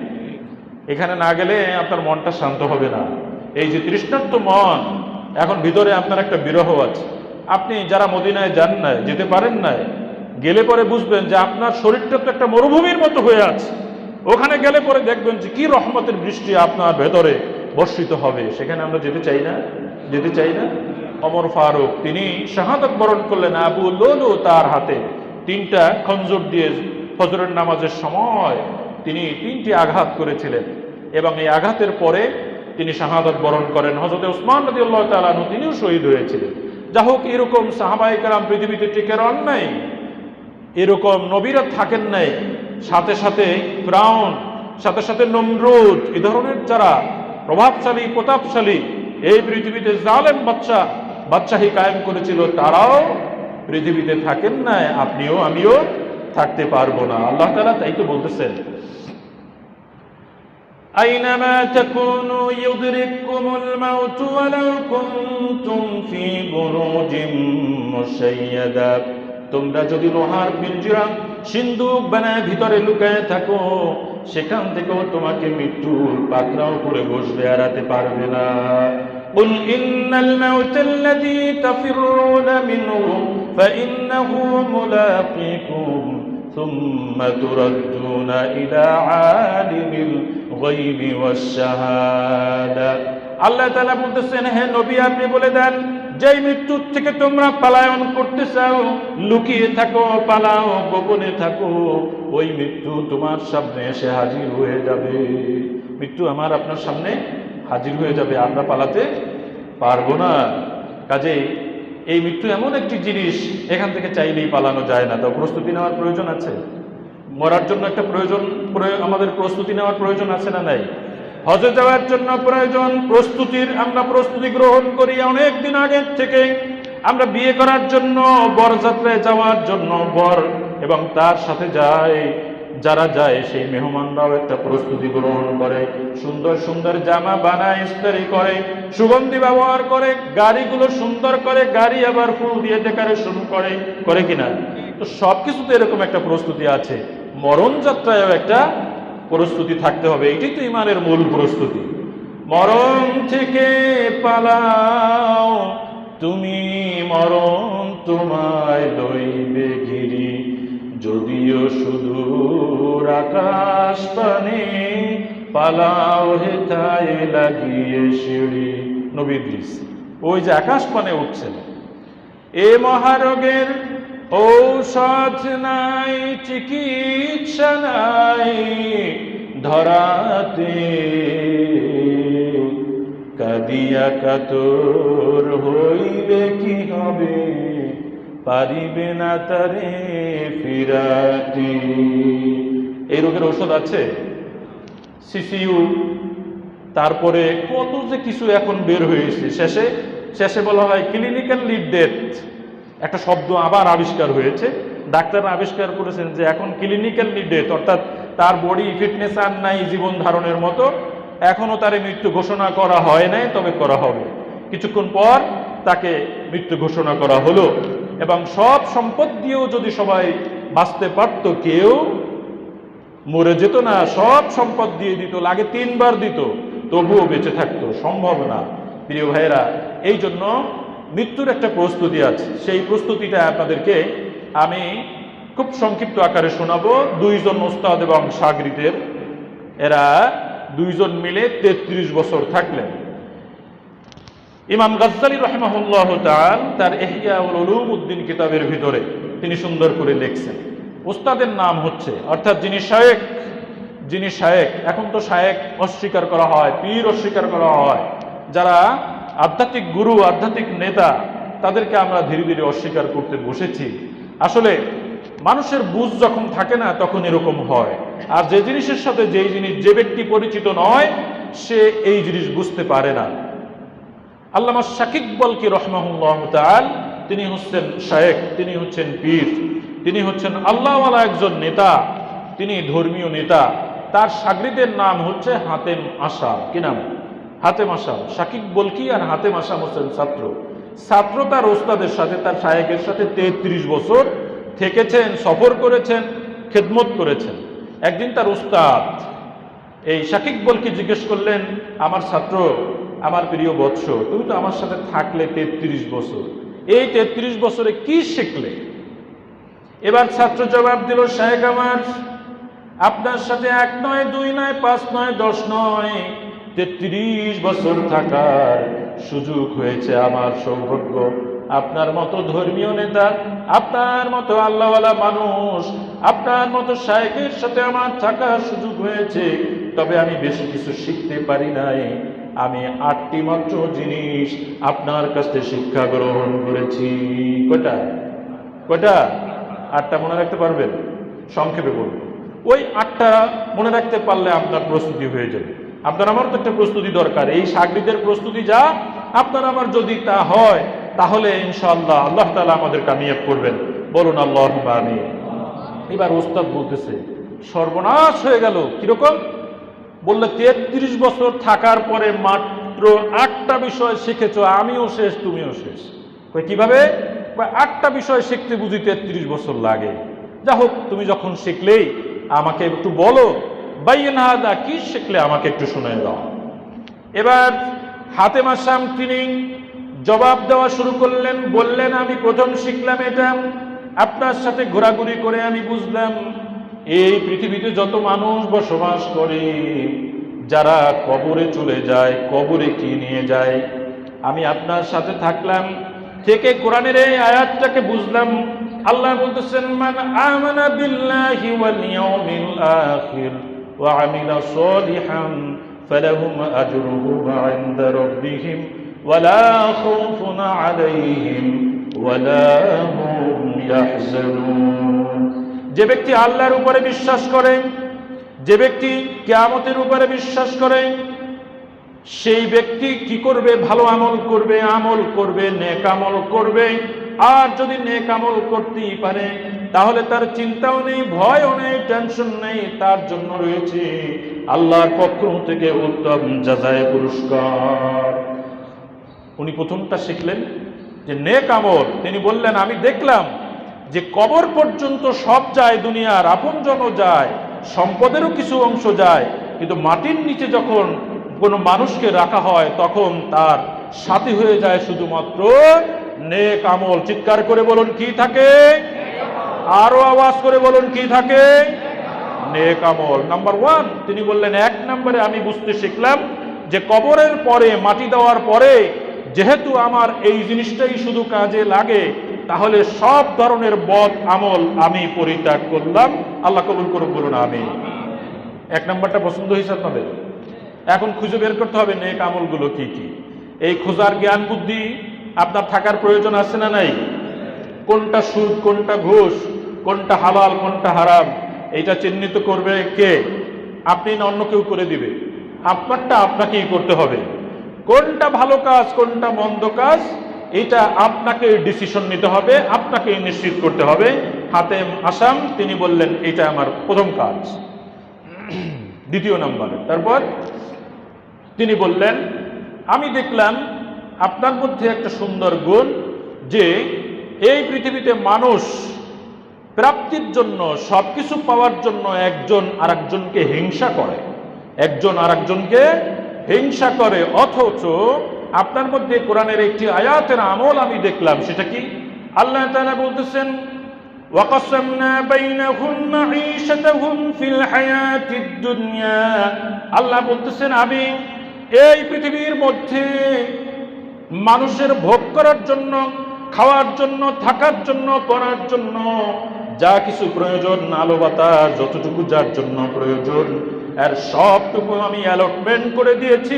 এখানে না গেলে আপনার মনটা শান্ত হবে না। এই যে তৃষ্ণার্ত মন, এখন ভিতরে আপনার একটা বিরহ আছে। আপনি যারা মদিনায় যান নাই, যেতে পারেন নাই, গেলে পরে বুঝবেন যে আপনার শরীরটা তো একটা মরুভূমির মতো হয়ে আছে। ওখানে গেলে পরে দেখবেন যে কি রহমতের বৃষ্টি আপনার ভেতরে বর্ষিত হবে। সেখানে আমরা যেতে চাই না, যেতে চাই না। ওমর ফারুক তিনি শাহাদাত বরণ করলেন। আবু লুলু তার হাতে 3টা খঞ্জর দিয়ে ফজরের নামাজের সময় তিনি 3টি আঘাত করেছিলেন এবং এই আঘাতের পরে তিনি শাহাদাত বরণ করেন। হযরত ওসমান রাদিয়াল্লাহু তাআলা আনহু তিনিও শহীদ হয়েছিলেন। যা হোক, এরকম সাহাবায়ে কেরাম পৃথিবীতে টিকে রন নাই, এরকম নবীরা থাকেন নাই। সাথে সাথে ফিরআউন, সাথে সাথে নমরুদ, এই ধরনের যারা প্রভাবশালী প্রতাপশালী এই পৃথিবীতে জালেম বাদশাহী কায়েম করেছিল, তারাও পৃথিবীতে থাকেন না। আপনিও আমিও থাকতে পারবো না। আল্লাহ তাআলা তাই তো বলতেছেন, আইনামা তাকুনু ইউদরিকুমুল মাউত ওয়ালাউ কুনতুম ফি বুরুজিম মুশাইয়াদা। তোমরা যদি লোহার পিঞ্জরা সিন্দুক বানায় ভিতরে লুকায় থাকো, সেখান থেকেও তোমাকে মৃত্যুর পাকড়াও করে বসবে, এড়াতে পারবে না। قل إن الموت الذي تفرون منه فإنه ملاقيكم ثم تردون إلى عالم الغيب والشهادة। আল্লাহ তাআলা বলতেছেন, হে নবী, আপনি বলে দেন, যেই মৃত্যুর থেকে তোমরা পলায়ন করতে চাও, লুকিয়ে থাকো, পালাও, গোপনে থাকো, ওই মৃত্যু তোমার সামনে এসে হাজির হয়ে যাবে। মৃত্যু আমার আপনার সামনে হাজির হয়ে যাবে, আমরা পালাতে পারবো না। কাজেই এই মৃত্যু এমন একটি জিনিস, এখান থেকে চাইলেই পালানো যায় না। তো প্রস্তুতি নেওয়ার প্রয়োজন আছে। মরার জন্য একটা আমাদের প্রস্তুতি নেওয়ার প্রয়োজন আছে না নাই? হজে যাওয়ার জন্য প্রয়োজন প্রস্তুতির। আমরা প্রস্তুতি গ্রহণ করি অনেক দিন আগের থেকে। আমরা বিয়ে করার জন্য, বরযাত্রায় যাওয়ার জন্য বর এবং তার সাথে যারা যায় সেই মেহমানরাও একটা প্রস্তুতি গ্রহণ করে। সুন্দর সুন্দর জামা বানায়, ইস্ত্রি করে, সুগন্ধি ব্যবহার করে, গাড়িগুলো সুন্দর করে, গাড়ি আবার ফুল দিয়ে ডেকোরেশন করে কিনা? তো সবকিছুতে এরকম একটা প্রস্তুতি আছে। মরণ যাত্রায়ও একটা প্রস্তুতি থাকতে হবে। এটাই তো ঈমানের মূল প্রস্তুতি। মরণ থেকে পালাও তুমি, মরণ তোমায় লইবে ঘিরি, যদিও সুদূর আকাশ পানে, পালাও হেথায় লাগিয়ে সিঁড়ি। নবী ইদ্রিস ওই যে আকাশ পানে উঠছেন। এ মহারোগের ঔষধ নাই, চিকিৎসা নাই ধরাতে, কাদিয়া কাতর হইলে কি হবে, পারিবে না তারে ফিরাতে। এই রোগের ঔষধ আছে, সিসিইউ, তারপরে কত যে কিছু এখন বের হয়েছে। শেষে বলা হয় ক্লিনিক্যাল লিড ডেথ, একটা শব্দ আবার আবিষ্কার হয়েছে। ডাক্তাররা আবিষ্কার করেছেন যে এখন ক্লিনিক্যাল লিড ডেথ, অর্থাৎ তার বডি ফিটনেস আর নাই জীবন ধারণের মতো, এখনো তার মৃত্যু ঘোষণা করা হয় নাই, তবে করা হবে। কিছুক্ষণ পর তাকে মৃত্যু ঘোষণা করা হলো। এবং সব সম্পদ দিয়েও যদি সবাই বাঁচতে পারত, কেউ মরে যেত না। সব সম্পদ দিয়ে দিত, লাগে 3 বার দিত, তবুও বেঁচে থাকতো, সম্ভব না। প্রিয় ভাইয়েরা, এই জন্য মৃত্যুর একটা প্রস্তুতি আছে। সেই প্রস্তুতিটা আপনাদেরকে আমি খুব সংক্ষিপ্ত আকারে শোনাবো। 2 জন ওস্তাদ এবং শাগরিদের, এরা 2 জন মিলে 33 বছর থাকলেন। ইমাম গাজ্জালী রাহিমাহুল্লাহ তাআলা তার ইহইয়াউল উলুমউদ্দিন কিতাবের ভিতরে তিনি সুন্দর করে লিখছেন। ওস্তাদের নাম হচ্ছে, অর্থাৎ যিনি শায়েখ, এখন তো শায়েখ অস্বীকার করা হয়, পীর অস্বীকার করা হয়। যারা আধ্যাত্মিক গুরু, আধ্যাত্মিক নেতা, তাদেরকে আমরা ধীরে ধীরে অস্বীকার করতে বসেছি। আসলে মানুষের বুঝ যখন থাকে না, তখন এরকম হয়। আর যে জিনিসের সাথে যে ব্যক্তি পরিচিত নয়, সে এই জিনিস বুঝতে পারে না। আল্লামা শাকিক বলকি রাহমাহুল্লাহ তাআলা, তিনি হচ্ছেন শায়েখ, তিনি হচ্ছেন পীর, তিনি হচ্ছেন আল্লাহওয়ালা একজন নেতা, তিনি ধর্মীয় নেতা। তার শাগরিদের নাম হচ্ছে হাতেম আসাম। কি নাম? হাতেম আসাম। শাকিক বলকি আর হাতেম আসাম হচ্ছেন ছাত্র। তার ওস্তাদের সাথে, তার শায়েখের সাথে 33 বছর থেকেছেন, সফর করেছেন, খেদমত করেছেন। একদিন তার ওস্তাদ এই শাকিক বলকি জিজ্ঞেস করলেন, আমার ছাত্র, আমার প্রিয় বৎস, তুমি তো আমার সাথে থাকলে 33 বছর, এই 33 বছরে কি শিখলে? এবার ছাত্র জবাব দিল, শায়েখ আমার, আপনার সাথে 1 নয়, 2 নয়, 5 নয়, 10 নয়, 33 বছর থাকার সুযোগ হয়েছে আমার, সৌভাগ্য আপনার মতো ধর্মীয় নেতা, আপনার মতো আল্লাহওয়ালা মানুষ, আপনার মতো শায়েখের সাথে আমার থাকার সুযোগ হয়েছে, তবে আমি বেশি কিছু শিখতে পারি নাই। আমি 8টি মাত্র জিনিস আপনার কাছ থেকে শিক্ষা গ্রহণ করেছি। কয়টা? 8টা মনে রাখতে পারবেন? সংক্ষেপে বলবো। ওই 8টা মনে রাখতে পারলে আপনার প্রস্তুতি হয়ে যাবে। আপনার আমার তো একটা প্রস্তুতি দরকার। এই শাগরিদের প্রস্তুতি যা, আপনার আমার যদি তা হয়, তাহলে ইনশাআল্লাহ আল্লাহ তাআলা আমাদের কামিয়াব করবেন। বলুন আল্লাহুম্মা আমিন। এবার ওস্তাদ বলতেছে, সর্বনাশ হয়ে গেল। কিরকম? বললে 33 বছর থাকার পরে মাত্র 8টা বিষয় শিখেছো, আমিও শেষ, তুমিও শেষ। কিভাবে? 8টা বিষয় শিখতে বুঝি 33 বছর লাগে। যা হোক, তুমি যখন শিখলেই আমাকে একটু বলো, বাইয়ান হাদা, কি শিখলে আমাকে একটু শুনে দাও। এবার হাতেম আসাম তিনি জবাব দেওয়া শুরু করলেন। বললেন, আমি প্রথম শিখলাম এটা, আপনার সাথে ঘোরাঘুরি করে আমি বুঝলাম এই পৃথিবীতে যত মানুষ বসবাস করে, যারা কবরে চলে যায়, কবরে কি নিয়ে যায়, আমি আপনার সাথে থাকলাম, থেকে কোরআনের এই আয়াতটাকে বুঝলাম। আল্লাহ বলতেছেন, মান আমানা বিল্লাহি ওয়াল ইয়াউমিল আখির ওয়া আমিলা সলিহান ফালাহুম আজরুহুম ইনদা রাব্বিহিম ওয়ালা খাউফুন আলাইহিম ওয়ালা হুম ইয়াহজানুন। যে ব্যক্তি আল্লাহর উপরে বিশ্বাস করে, যে ব্যক্তি কিয়ামতের উপরে বিশ্বাস করে, সেই ব্যক্তি কি করবে? ভালো আমল করবে, নেক আমল করবে। আর যদি নেক আমল করতেই পারে, তাহলে তার চিন্তাও নেই, ভয়ও নেই, টেনশন নেই। তার জন্য রয়েছে আল্লাহর পক্ষ থেকে উত্তম জাযায়ে পুরস্কার। উনি প্রথমটা শিখলেন যে নেক আমল। তিনি বললেন, আমি দেখলাম যে কবর পর্যন্ত সব যায়, দুনিয়ার আপনজনও যায়, সম্পদেরও কিছু অংশ যায়, কিন্তু মাটির নিচে যখন কোনো মানুষকে রাখা হয়, তখন তার সাথী হয়ে যায় শুধুমাত্র নেক আমল। চিৎকার করে বলুন, কি থাকে? আরো আওয়াজ করে বলুন, কি থাকে? নেক আমল। নাম্বার 1 তিনি বললেন, 1 নম্বরে আমি বুঝতে শিখলাম যে কবরের পরে, মাটি দেওয়ার পরে যেহেতু আমার এই জিনিসটাই শুধু কাজে লাগে, তাহলে সব ধরনের বদ আমল আমি পরিত্যাগ করলাম। আল্লাহ কবুল করুন, বলুন আমিন। 1 নম্বরটা পছন্দ হয়েছে আপনাদের? এখন খুঁজে বের করতে হবে নেক আমলগুলো কি কি। এই খোঁজার জ্ঞান বুদ্ধি আপনার থাকার প্রয়োজন আছে না নাই? কোনটা সুদ, কোনটা ঘুষ, কোনটা হালাল, কোনটা হারাম, এইটা চিহ্নিত করবে কে? আপনি না অন্য কেউ করে দিবে? আপনারটা আপনাকেই করতে হবে। কোনটা ভালো কাজ, কোনটা মন্দ কাজ, এটা আপনাকে ডিসিশন নিতে হবে, আপনাকে নিশ্চিত করতে হবে। হাতেম আসাম তিনি বললেন, এটা আমার প্রথম কাজ। 2 নম্বরে তারপর তিনি বললেন, আমি দেখলাম আপনার মধ্যে একটা সুন্দর গুণ, যে এই পৃথিবীতে মানুষ প্রাপ্তির জন্য, সবকিছু পাওয়ার জন্য একজন আরেকজনকে হিংসা করে, হিংসা করে। অথচ আপনার মধ্যে কোরআনের একটি আয়াতের আমল আমি দেখলাম। সেটা কি? আল্লাহ তাআলা বলতেছেন, ওয়াকাসামনা বাইনাহুম মাঈশাতাহুম ফিল হায়াতিদ দুনিয়া। আল্লাহ বলতেছেন, আমি এই পৃথিবীর মধ্যে মানুষের ভোগ করার জন্য, খাওয়ার জন্য, থাকার জন্য, পড়ার জন্য যা কিছু প্রয়োজন, আলো বাতাস যতটুকু যার জন্য প্রয়োজন, এর সবটুকু আমি অ্যালটমেন্ট করে দিয়েছি,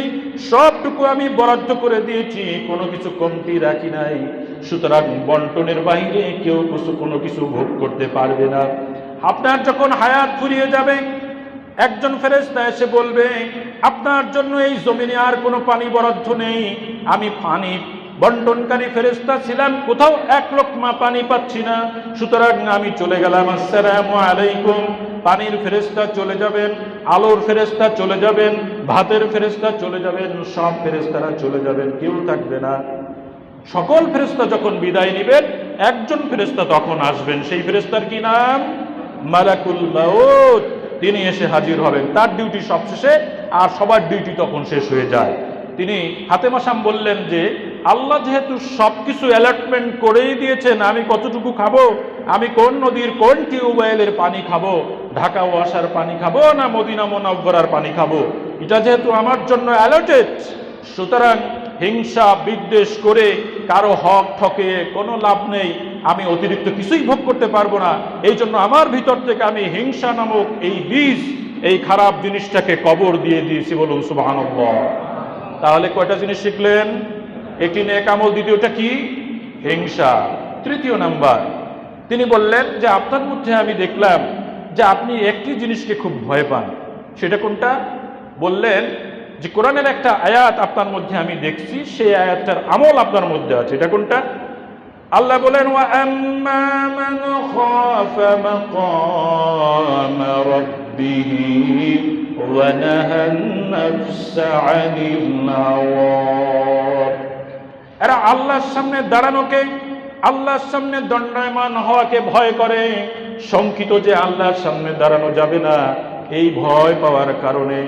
সবটুকু আমি বরাদ্দ করে দিয়েছি, কোনো কিছু কমতি রাখি নাই। সুতরাং বন্টনের বাইরে কেউ কোনো কিছু ভোগ করতে পারবে না। আপনার যখন হায়াত ফুরিয়ে যাবে, একজন ফেরেশতা এসে বলবে, আপনার জন্য এই জমিনে আর কোনো পানি বরাদ্দ নেই, আমি পানি বন্টনকারী ফেরেশতা ছিলাম, কোথাও 1 লোকমা পানি পাচ্ছি না, সুতরাং আমি চলে গেলাম, আসসালামু আলাইকুম। পানির ফেরেশতা চলে যাবেন, আলোর ফেরেশতা চলে যাবেন, ভাতের ফেরেশতা চলে যাবেন, সব ফেরেশতারা চলে যাবেন, কেউ থাকবে না। সকল ফেরেশতা যখন বিদায় নেবেন, একজন ফেরেশতা তখন আসবেন। সেই ফেরেশতার কি নাম? মালাকুল মাউত। তিনি এসে হাজির হবেন, তার ডিউটি সবশেষে, আর সবার ডিউটি তখন শেষ হয়ে যায়। তিনি হাতেম আসাম বললেন যে আল্লাহ যেহেতু সবকিছু অ্যালটমেন্ট করেই দিয়েছেন, আমি কতটুকু খাবো, আমি কোন নদীর কোন টিউবওয়েলের পানি খাবো, ঢাকা ওয়াসার পানি খাবো না মদিনা মুনাওয়ারার পানি খাবো, এটা যেহেতু আমার জন্য অ্যালটেড, সুতরাং হিংসা বিদ্বেষ করে কারো হক ঠকে কোনো লাভ নেই, আমি অতিরিক্ত কিছুই ভোগ করতে পারবো না, এই জন্য আমার ভিতর থেকে আমি হিংসা নামক এই বীজ, এই খারাপ জিনিসটাকে কবর দিয়ে দিয়েছি। বলুন সুবহানাল্লাহ। তাহলে কয়টা জিনিস শিখলেন? একটি নেক আমল, দ্বিতীয়টা কি? হিংসা। তৃতীয় নাম্বার তিনি বললেন যে আপনার মধ্যে আমি দেখলাম যে আপনি একটি জিনিসকে খুব ভয় পান। সেটা কোনটা? বললেন যে কোরআনের একটা আয়াত আপনার মধ্যে আমি দেখছি, সেই আয়াতটার আমল আপনার মধ্যে আছে। এটা কোনটা? আল্লাহ বলেন ওয়া আম্মা মান খাফা মাকাম রাব্বিহি ওয়া নাহান নাফসা আনিল হাওয়া। এরা আল্লাহর সামনে দাঁড়ানোকে, আল্লাহর সামনে দণ্ডায়মান হওয়াকে ভয় করে। শঙ্কিত যে আল্লাহর সামনে দাঁড়ানো যাবে না, এই ভয় পাওয়ার কারণে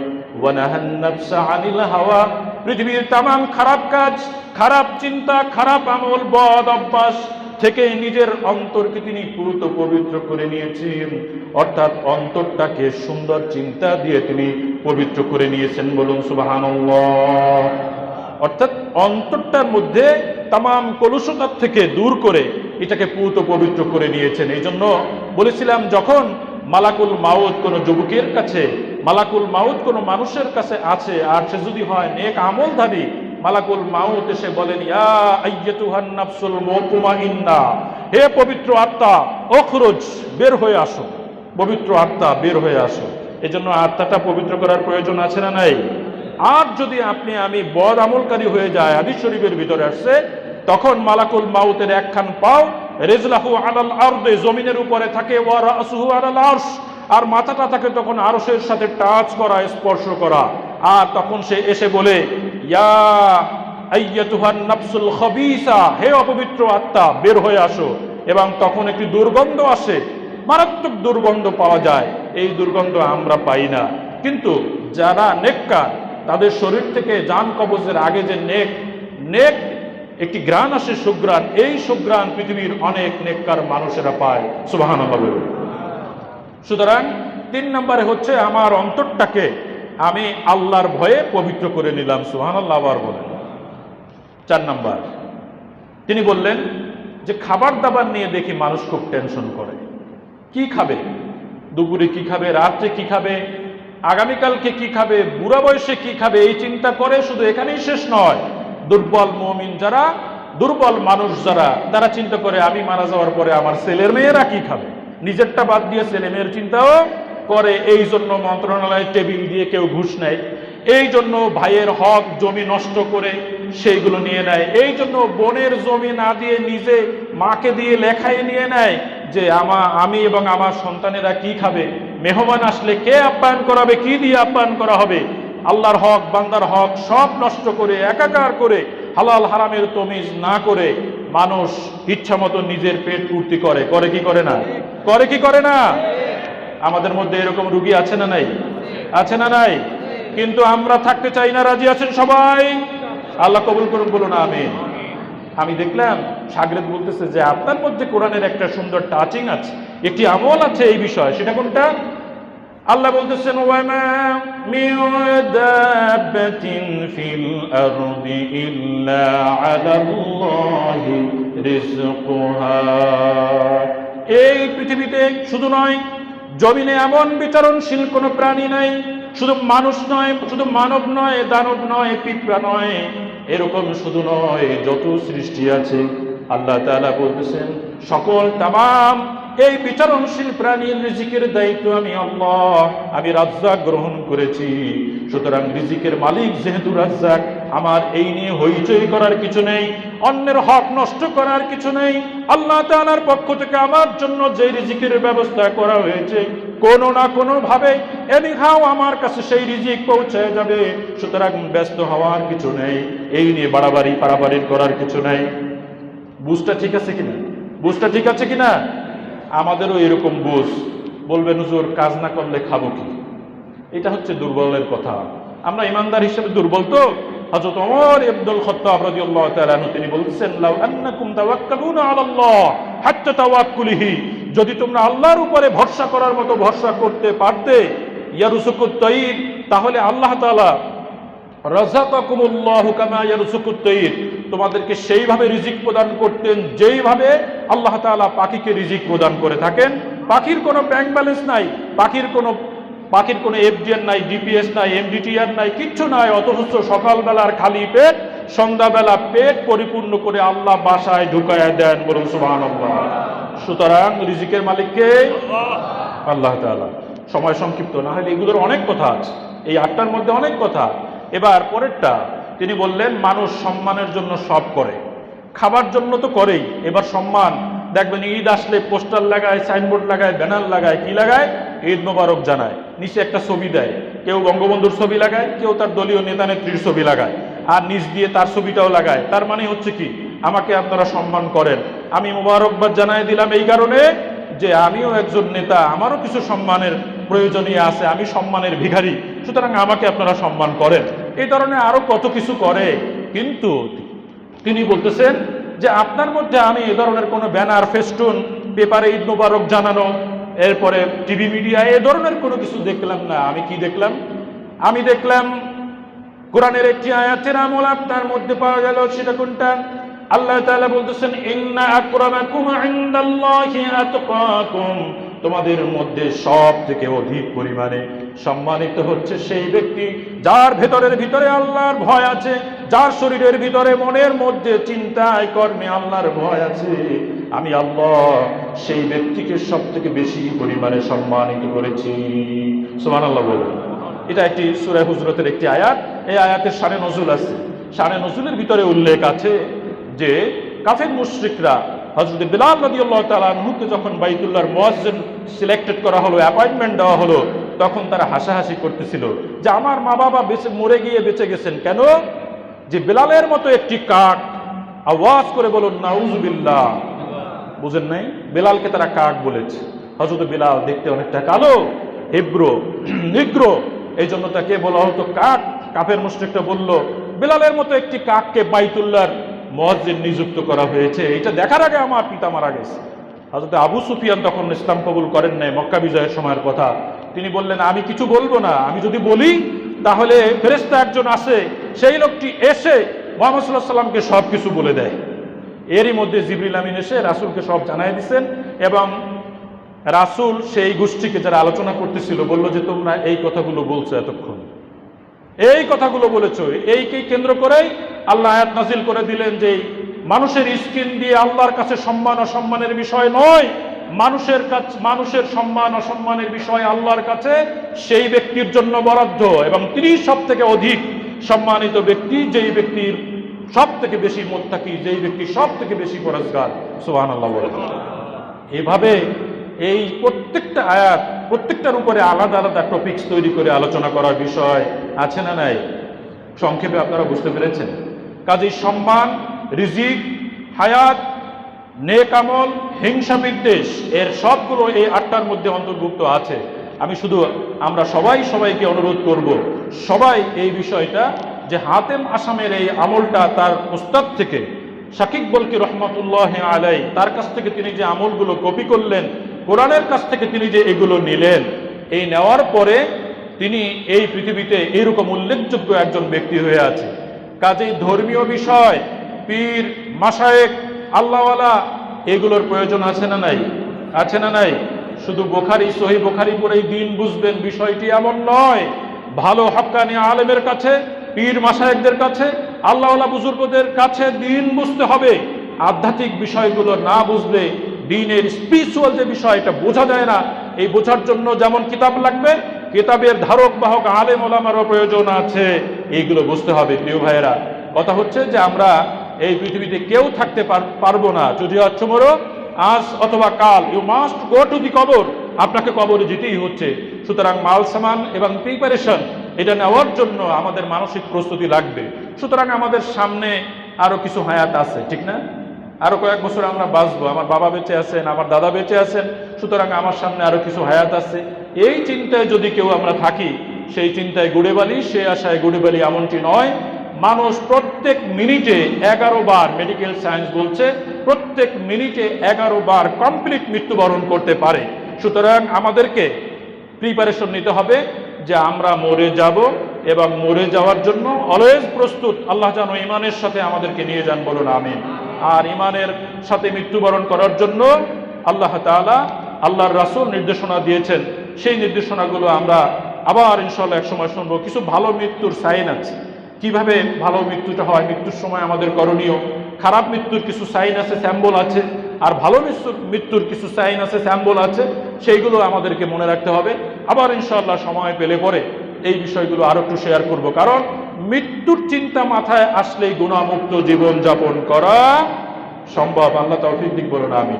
ওয়া নাহান নাফসা আনিল হাওয়া, পৃথিবীর তামাম খারাপ কাজ, খারাপ চিন্তা, খারাপ আমল, বদ অভ্যাস থেকে নিজের অন্তরকে তিনি পুরুত পবিত্র করে নিয়েছেন। অর্থাৎ অন্তরটাকে সুন্দর চিন্তা দিয়ে তিনি পবিত্র করে নিয়েছেন। বলুন সুবহানাল্লাহ। অর্থাৎ অন্তরটার মধ্যে তামাম কলুষতার থেকে দূর করে এটাকে পুরুত পবিত্র করে নিয়েছেন। এই জন্য বলেছিলাম, যখন মালাকুল মাউত কোনো যুবকের কাছে, মালাকুল মাউত কোনো মানুষের কাছে আছে, আর সে যদি হয় নেক আমলধারী, মালাকুল মাউত এসে বলেন ইয়া আইয়াতুহান নাফসুল মুতমাইন্না, হে পবিত্র আত্মা, উখরুজ, বের হয়ে আসো, পবিত্র আত্মা বের হয়ে আসো। এজন্য আত্মাটা পবিত্র করার প্রয়োজন আছে না নাই? আর যদি আমি বদ আমলকারী হয়ে যায়, হাদিস শরীফের ভিতরে আসছে, তখন মালাকুল মাউতের একখান পাও রিজলাহু আলাল আরদে, জমিনের উপরে থাকে, ওয়া রাসুহু আলাল আরশ, আর মাথাটা থাকে তখন আরশের সাথে টাচ করা, স্পর্শ করা। আর তখন সে এসে বলে ইয়া আইয়াতুহান নাফসুল খাবিসা, হে অপবিত্র আত্মা, বের হয়ে আসো। এবং তখন একটি দুর্গন্ধ আসে, মারাত্মক দুর্গন্ধ পাওয়া যায়। এই দুর্গন্ধ আমরা পাই না, কিন্তু যারা নেককার, তাদের শরীর থেকে জান কবজের আগে যে নেক একটি ঘ্রাণ আসে, সুঘ্রাণ, এই সুঘ্রাণ পৃথিবীর অনেক নেককার মানুষেরা পায়। সুবহানাল্লাহ। সুতরাং 3 নম্বরে হচ্ছে আমার অন্তরটাকে আমি আল্লাহর ভয়ে পবিত্র করে নিলাম। সুবহানাল্লাহ। আবার বলেন 4 নম্বর তিনি বললেন যে খাবার দাবার নিয়ে দেখি মানুষ খুব টেনশন করে। কি খাবে, দুপুরে কি খাবে, রাত্রে কি খাবে, আগামীকালকে কি খাবে, বুড়া বয়সে কি খাবে, এই চিন্তা করে। শুধু এখানেই শেষ নয়, দুর্বল মুমিন যারা, দুর্বল মানুষ যারা, তারা চিন্তা করে আমি মারা যাওয়ার পরে আমার ছেলের মেয়েরা কি খাবে। নিজেরটা বাদ দিয়ে ছেলে মেয়ের চিন্তাও করে। এই জন্য মন্ত্রণালয়ের টেবিল দিয়ে কেউ ঘুষ নেয়, এই জন্য ভাইয়ের হক জমি নষ্ট করে সেইগুলো নিয়ে নেয়, এই জন্য বোনের জমি না দিয়ে নিজে মাকে দিয়ে লেখায় নিয়ে নেয় যে আমি এবং আমার সন্তানেরা কি খাবে, মেহমান আসলে কে আপ্যায়ন করাবে, কি দিয়ে আপ্যায়ন করা হবে। আল্লাহর হক, বান্দার হক সব নষ্ট করে, একাকার করে, হালাল হারামের তমিজ না করে মানুষ ইচ্ছা মতো নিজের পেট পূর্তি করে। করে কি করে না? করে কি করে না? আমাদের মধ্যে এরকম রুগী আছে না নাই? আছে না নাই? কিন্তু আমরা থাকতে চাই না। রাজি আছেন সবাই? আল্লাহ কবুল করুন, বলুন আমিন। আমি দেখলাম শাগরেদ বলতেছে যে আপনার মধ্যে কোরআনের একটা সুন্দর টাচিং আছে, একটি আমল আছে এই বিষয়। সেটা কোনটা? আল্লাহ বলতেছেন ওয়ামা মিন দাব্বাতিন ফিল আরদি ইল্লা আলাল্লাহি রিজকুহা। এই পৃথিবীতে শুধু নয়, জমিনে এমন বিচরণশীল কোনো প্রাণী নাই, শুধু মানুষ নয়, শুধু মানব নয়, দানব নয়, পিঁপড়া নয়, এরকম শুধু নয়, যত সৃষ্টি আছে আল্লাহ তাআলা বলতেছেন সকল তামাম এই বিচরণশীল প্রাণীর রিজিকের দায়িত্ব আমি আল্লাহ, আমি রাজ্জাক গ্রহণ করেছি। সুতরাং রিজিকের মালিক যেহেতু রাজ্জাক, আমার এই নিয়ে হইচই করার কিছু নেই, অন্যের হক নষ্ট করার কিছু নেই। আল্লাহ তাআলার পক্ষ থেকে আমার জন্য যে রিজিকের ব্যবস্থা করা হয়েছে, কোনো না কোনো ভাবে এনিহাও আমার কাছে সেই রিজিক পৌঁছে যাবে। সুতরাং ব্যস্ত হওয়ার কিছু নেই, এই নিয়ে বাড়াবাড়ি পারাবাড়ি করার কিছু নেই। বুঝটা ঠিক আছে কিনা? বুঝটা ঠিক আছে কিনা? আমাদেরও এরকম বুঝ। বলবেন হুজুর কাজ না করলে খাবো কি? এটা হচ্ছে দুর্বলের কথা। আমরা ইমানদার হিসেবে দুর্বল তো। হযরত ওমর ইবনুল খাত্তাব রাদিয়াল্লাহু তাআলা আনহু তিনি বলছেন লাউ আন্নাকুম তাওয়াক্কালুনা আলাল্লাহ হাত্তা তাওয়াক্কুলিহি, যদি তোমরা আল্লাহর উপরে ভরসা করার মতো ভরসা করতে পারতে, ইয়ারসুকুত তাইর, তাহলে আল্লাহ তাআলা রাযাকাকুমুল্লাহু কামা ইয়ারসুকুত তাইর, তোমাদেরকে সেইভাবে রিজিক প্রদান করতেন যেইভাবে আল্লাহ তাআলা পাখিকে রিজিক প্রদান করে থাকেন। পাখির কোনো ব্যাংক ব্যালেন্স নাই, পাখির কোনো এফডিআর নাই, ডিপিএস নাই, এমডিটিআর নাই, কিচ্ছু নাই, অথচ সকালবেলার খালি পেট সন্ধ্যাবেলা পেট পরিপূর্ণ করে আল্লাহ বাসায় ঢুকায় দেন। বলুন সুবহানাল্লাহ। সুতরাং রিজিকের মালিককে আল্লাহ তাআলা। সময় সংক্ষিপ্ত, না হলে এগুলোর অনেক কথা আছে, এই 8টার মধ্যে অনেক কথা। এবার পরেরটা তিনি বললেন মানুষ সম্মানের জন্য সব করে, খাবার জন্য তো করেই, এবার সম্মান দেখবেন ঈদ আসলে পোস্টার লাগায়, সাইনবোর্ড লাগায়, ব্যানার লাগায়, কি লাগায়, ঈদ মোবারক জানায়, নিচে একটা ছবি দেয়, কেউ বঙ্গবন্ধুর ছবি লাগায়, কেউ তার দলীয় নেতা নেত্রীর ছবি লাগায়, আর নিচ দিয়ে তার ছবিটাও লাগায়। তার মানে হচ্ছে কি, আমাকে আপনারা সম্মান করেন, আমি মোবারকবাদ জানাই দিলাম এই কারণে যে আমিও একজন নেতা, আমারও কিছু সম্মানের প্রয়োজনীয় আছে, আমি সম্মানের ভিখারি, সুতরাং আমাকে আপনারা সম্মান করেন। এই ধরনের আরো কত কিছু করে। কিন্তু তিনি বলতেছেন যে আপনার মধ্যে আমি এ ধরনের কোনো ব্যানার, ফেস্টুন, পেপারে ঈদ মোবারক জানানো, এরপরে টিভি মিডিয়া, এ ধরনের কোনো কিছু দেখলাম না। আমি কি দেখলাম? আমি দেখলাম কোরআনের একটি আয়াতের আমল আপনার মধ্যে পাওয়া গেল। সেটা কোনটা? আল্লাহ তাআলা বলতেছেন, ইন্না আকরামাকুম ইনদাল্লাহি আতকাকুম, তোমাদের মধ্যে সব থেকে অধিক পরিমাণে সম্মানিত হচ্ছে সেই ব্যক্তি যার ভিতরে আল্লাহর ভয় আছে, যার শরীরের ভিতরে, মনের মধ্যে, চিন্তায়, কর্মে আল্লাহর ভয় আছে। আমি আল্লাহ সেই ব্যক্তিকে সব থেকে বেশি পরিমাণে সম্মানিত করেছি। সুবহানাল্লাহ বলুন। এটা একটি সূরা হুজরাতের একটি আয়াত। এই আয়াতের শানে নজুল আছে। শানে নজুলের ভিতরে উল্লেখ আছে যে কাফের মুশরিকরা হযরত বিলাল রাদিয়াল্লাহু তাআলা আনহুকে যখন বাইতুল্লাহর মুয়াজ্জিন সিলেক্টেড করা হলো, অ্যাপয়েন্টমেন্ট দেওয়া হলো, তখন তারা হাসাহাসি করতেছিল যে আমার মা বাবা মরে গিয়ে বেঁচে গেছেন কেন? যে বিলালের মতো একটি কাক, আওয়াজ করে বলুন নাউজুবিল্লাহ। বুঝেন নাই? বিলালকে তারা কাক বলেছে। হযরত বিলাল দেখতে অনেকটা কালো, হিব্রু, নিগ্র, এই জন্য তাকে বলা হতো কাক। কাফের মুশরিকরা বলল বিলালের মতো একটি কাককে বাইতুল্লাহর মুয়াজ্জিন নিযুক্ত করা হয়েছে, এটা দেখার আগে আমার পিতা মারা গেছে। হযরত আবু সুফিয়ান তখন ইসলাম কবুল করেন নাই, মক্কা বিজয়ের সময়ের কথা। তিনি বললেন আমি কিছু বলবো না, আমি যদি বলি তাহলে ফেরেশতা একজন আছে, সেই লোকটি এসে মুহাম্মদ সাল্লাল্লাহু আলাইহি সাল্লামকে সব কিছু বলে দেয়। এরই মধ্যে জিবরিল আমিন এসে রাসূলকে সব জানাই দিয়েছেন, এবং রাসূল সেই গোষ্ঠীকে যারা আলোচনা করতেছিল বলল যে তোমরা এই কথাগুলো বলছো, এতক্ষণ এই কথাগুলো বলেছো, এইকেই কেন্দ্র করেই আল্লাহ আয়াত নাজিল করে দিলেন যে মানুষের স্কিন দিয়ে আল্লাহর কাছে সম্মান অসম্মানের বিষয় নয়, মানুষের সম্মান অসম্মানের বিষয় আল্লাহর কাছে সেই ব্যক্তির জন্য বরাদ্দ, এবং তিনি সব থেকে অধিক সম্মানিত ব্যক্তি, যেই ব্যক্তির সব থেকে বেশি মুত্তাকি, যেই ব্যক্তি সব থেকে বেশি পরহেজগার। সুবহানাল্লাহ বলেন। এভাবে এই প্রত্যেকটা আয়াত, প্রত্যেকটার উপরে আলাদা আলাদা টপিকস তৈরি করে আলোচনা করার বিষয় আছে না নাই? সংক্ষেপে আপনারা বুঝতে পেরেছেন। কাজেই সম্মান, রিজিক, হায়াত, নেক আমল, হিংসা বিদ্বেষ, এর সবগুলো এই 8টার মধ্যে অন্তর্ভুক্ত আছে। আমি শুধু আমরা সবাইকে অনুরোধ করব, সবাই এই বিষয়টা যে হাতেম আসামের এই আমলটা তার উস্তাদ থেকে শাকিব বলকি রহমাতুল্লাহ আলাই, তার কাছ থেকে তিনি যে আমলগুলো কপি করলেন, কোরআনের কাছ থেকে তিনি যে এগুলো নিলেন, এই নেওয়ার পরে তিনি এই পৃথিবীতে এইরকম উল্লেখযোগ্য একজন ব্যক্তি হয়ে আছে। কাজেই ধর্মীয় বিষয়, পীর, মাশায়েখ, আল্লাহওয়ালা, এগুলোর প্রয়োজন আছে না নাই? আছে না নাই? শুধু বুখারী, সহিহ বুখারী পড়েই দিন বুঝবেন, বিষয়টি এমন নয়। ভালো হাক্কানি আলেমের কাছে, পীর মাশায়েখদের কাছে, আল্লাহওয়ালা বুজুর্গদের কাছে দিন বুঝতে হবে। আধ্যাত্মিক বিষয়গুলো না বুঝলে দ্বীনের স্পিরিচুয়াল যে বিষয়, এটা বোঝা যায় না। এই বোঝার জন্য যেমন কিতাব লাগবে, কিতাবের ধারক বাহক আলেম ওলামারও প্রয়োজন আছে, এইগুলো বুঝতে হবে। প্রিয় ভাইয়েরা, কথা হচ্ছে যে আমরা এই পৃথিবীতে কেউ থাকতে পারবো না, যদি টুমরো, আজ অথবা কাল, you must go to the কবর, আপনাকে কবরে যেতেই হচ্ছে। সুতরাং মাল সামান এবং প্রিপারেশন, এটা নেওয়ার জন্য আমাদের মানসিক প্রস্তুতি লাগবে। সুতরাং আমাদের সামনে আরো কিছু হায়াত আছে, ঠিক না? আরো কয়েক বছর আমরা বাঁচবো, আমার বাবা বেঁচে আছেন, আমার দাদা বেঁচে আছেন, সুতরাং আমার সামনে আরো কিছু হায়াত আছে। এই চিন্তায় যদি কেউ আমরা থাকি, সেই চিন্তায় গুড়ে বালি, সে আশায় গুড়ে বালি, এমনটি নয়। মানুষ প্রত্যেক মিনিটে 11 বার, মেডিকেল সায়েন্স বলছে প্রত্যেক মিনিটে 11 বার কমপ্লিট মৃত্যুবরণ করতে পারে। সুতরাং আমাদেরকে প্রিপারেশন নিতে হবে যে আমরা মরে যাব, এবং মরে যাওয়ার জন্য অলওয়েজ প্রস্তুত। আল্লাহ যেন ইমানের সাথে আমাদেরকে নিয়ে যান, বলুন আমিন। আর ইমানের সাথে মৃত্যুবরণ করার জন্য আল্লাহ তাআলা, আল্লাহর রাসূল নির্দেশনা দিয়েছেন। সেই নির্দেশনাগুলো আমরা আবার ইনশাআল্লাহ এক সময় শুনবো। কিছু ভালো মৃত্যুর সাইন আছে, কিভাবে ভালো মৃত্যুটা হয়, মৃত্যুর সময় আমাদের করণীয়। খারাপ মৃত্যুর কিছু সাইন আছে, স্যাম্বল আছে, আর ভালো মৃত্যুর কিছু সাইন আছে, স্যাম্বল আছে, সেইগুলো আমাদেরকে মনে রাখতে হবে। আবার ইনশাআল্লাহ সময় পেলে পরে এই বিষয়গুলো আরো একটু শেয়ার করব, কারণ মৃত্যুর চিন্তা মাথায় আসলেই গুনাহমুক্ত জীবন যাপন করা সম্ভব। আল্লাহ তৌফিক দিক, বলুন আমিন।